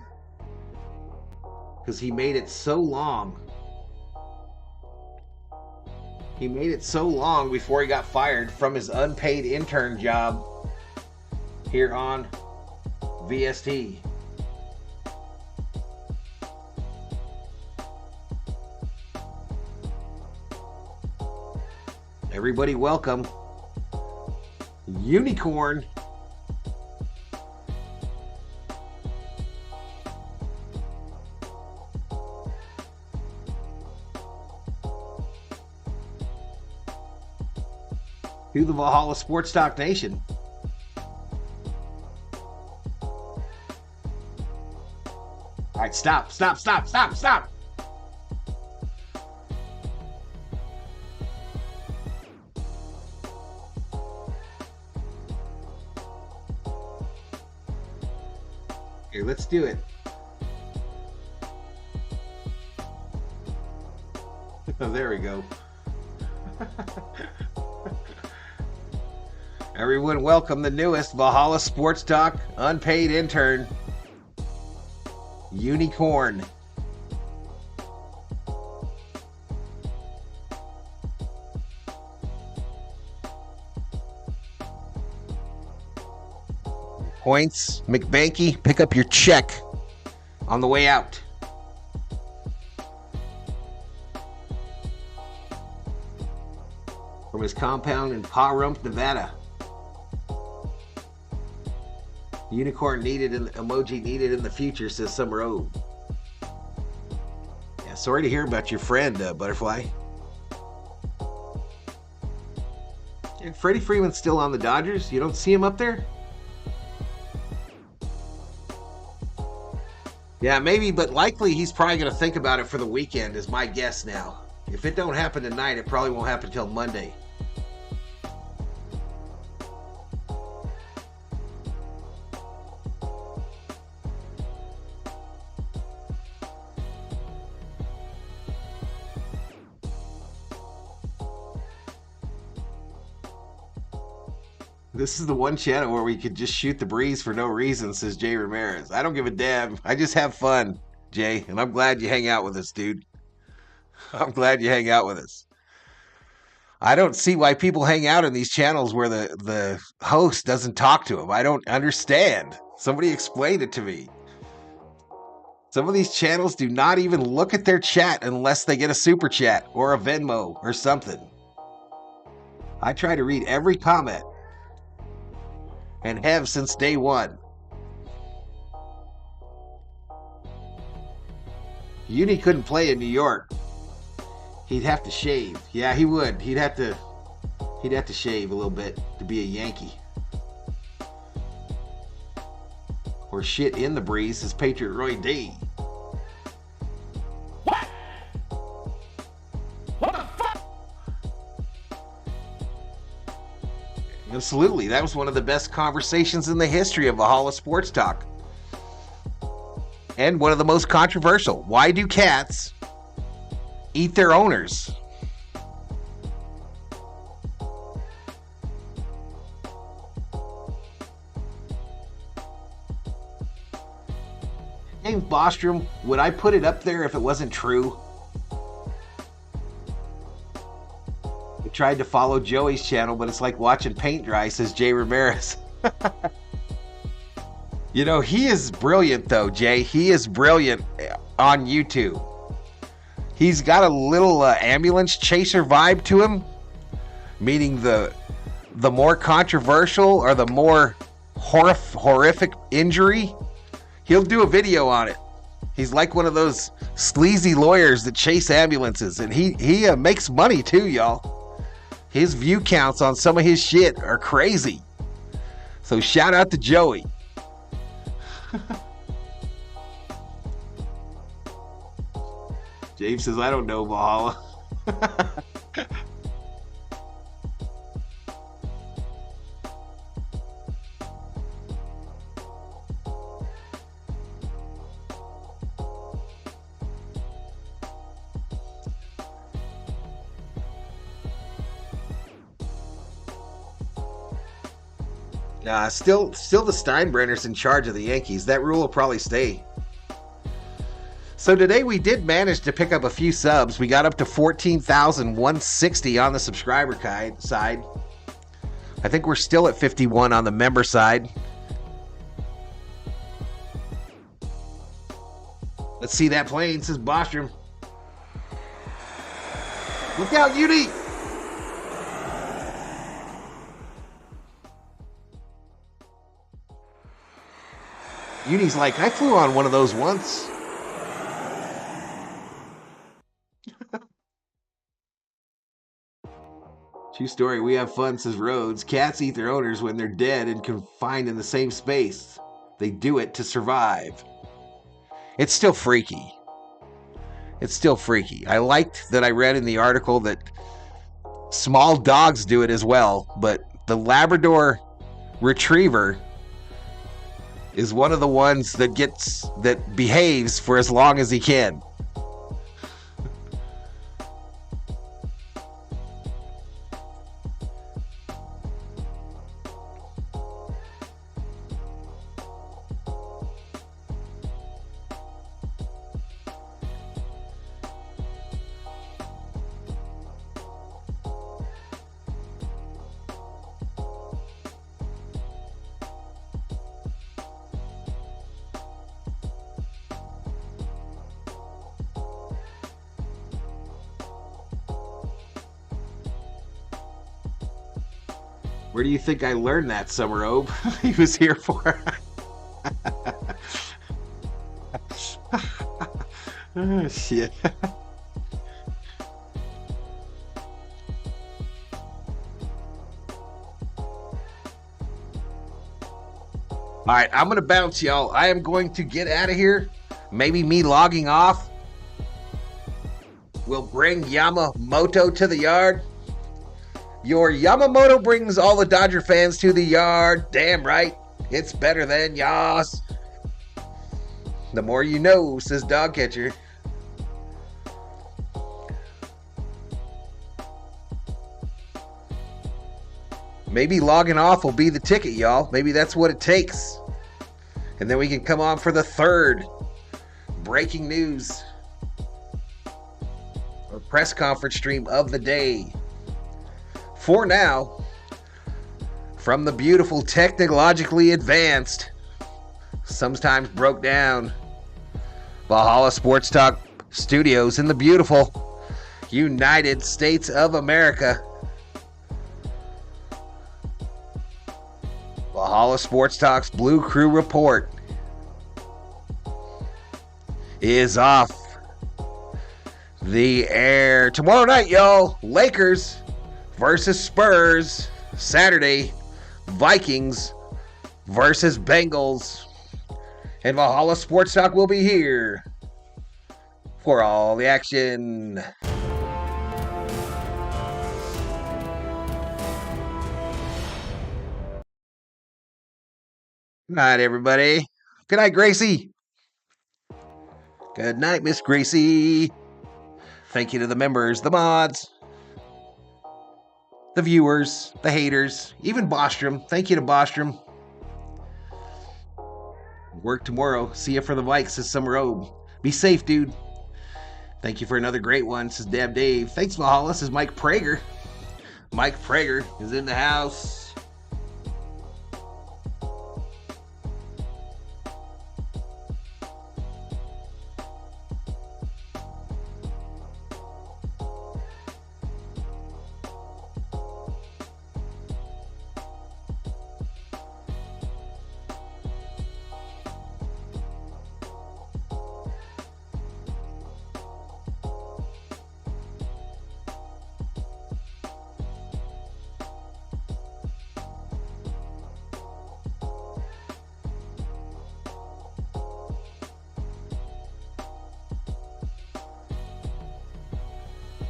Because he made it so long. He made it so long before he got fired from his unpaid intern job here on VST. Everybody welcome Unicorn. To the Valhalla Sports Talk Nation. All right, stop. Here, let's do it. Oh, there we go. Everyone welcome the newest Valhalla Sports Talk unpaid intern, Unicorn. Points, McBanky, pick up your check on the way out. From his compound in Pahrump, Nevada. Unicorn needed in emoji needed in the future, says some road. Yeah, sorry to hear about your friend, Butterfly. And Freddie Freeman's still on the Dodgers. You don't see him up there? Yeah, maybe, but likely he's probably going to think about it for the weekend, is my guess now. If it don't happen tonight, it probably won't happen until Monday. This is the one channel where we could just shoot the breeze for no reason, says Jay Ramirez. I don't give a damn. I just have fun, Jay, and I'm glad you hang out with us, dude. I'm glad you hang out with us. I don't see why people hang out in these channels where the host doesn't talk to them. I don't understand. Somebody explain it to me. Some of these channels do not even look at their chat unless they get a super chat or a Venmo or something. I try to read every comment. And have since day one. Uni couldn't play in New York. He'd have to shave. Yeah, he would. He'd have to shave a little bit to be a Yankee. Or shit in the breeze, says Patriot Roy D. Absolutely. That was one of the best conversations in the history of Valhalla Sports Talk. And one of the most controversial. Why do cats eat their owners? James Bostrom, would I put it up there if it wasn't true? Tried to follow Joey's channel, but it's like watching paint dry, says Jay Ramirez. You know, he is brilliant though, Jay. He is brilliant on YouTube. He's got a little ambulance chaser vibe to him, meaning the more controversial or the more horrific injury, he'll do a video on it. He's like one of those sleazy lawyers that chase ambulances, and he makes money too, y'all. His view counts on some of his shit are crazy. So shout out to Joey. James says, I don't know, Valhalla. Still the Steinbrenner's in charge of the Yankees. That rule will probably stay. So today we did manage to pick up a few subs. We got up to 14,160 on the subscriber side. I think we're still at 51 on the member side. Let's see that plane, says Bostrom. Look out, Uni! Uni's like, I flew on one of those once. True story, we have fun, says Rhodes. Cats eat their owners when they're dead and confined in the same space. They do it to survive. It's still freaky. It's still freaky. I liked that I read in the article that small dogs do it as well, but the Labrador Retriever is one of the ones that behaves for as long as he can. Where do you think I learned that, Summer Obe? He was here for. Oh, shit. All right, I'm going to bounce, y'all. I am going to get out of here. Maybe me logging off will bring Yamamoto to the yard. Your Yamamoto brings all the Dodger fans to the yard. Damn right. It's better than Yas. The more you know, says Dog Catcher. Maybe logging off will be the ticket, y'all. Maybe that's what it takes. And then we can come on for the third breaking news or press conference stream of the day. For now, from the beautiful, technologically advanced, sometimes broke down, Valhalla Sports Talk studios in the beautiful United States of America, Valhalla Sports Talk's Blue Crew Report is off the air. Tomorrow night, y'all, Lakers versus Spurs. Saturday, Vikings versus Bengals. And Valhalla Sports Talk will be here for all the action. Good night, everybody. Good night, Gracie. Good night, Miss Gracie. Thank you to the members, the mods, the viewers, the haters, even Bostrom. Thank you to Bostrom. Work tomorrow. See you for the Vikes, says Summer Obe. Be safe, dude. Thank you for another great one, says Dab Dave. Thanks, Valhalla, says Mike Prager. Mike Prager is in the house.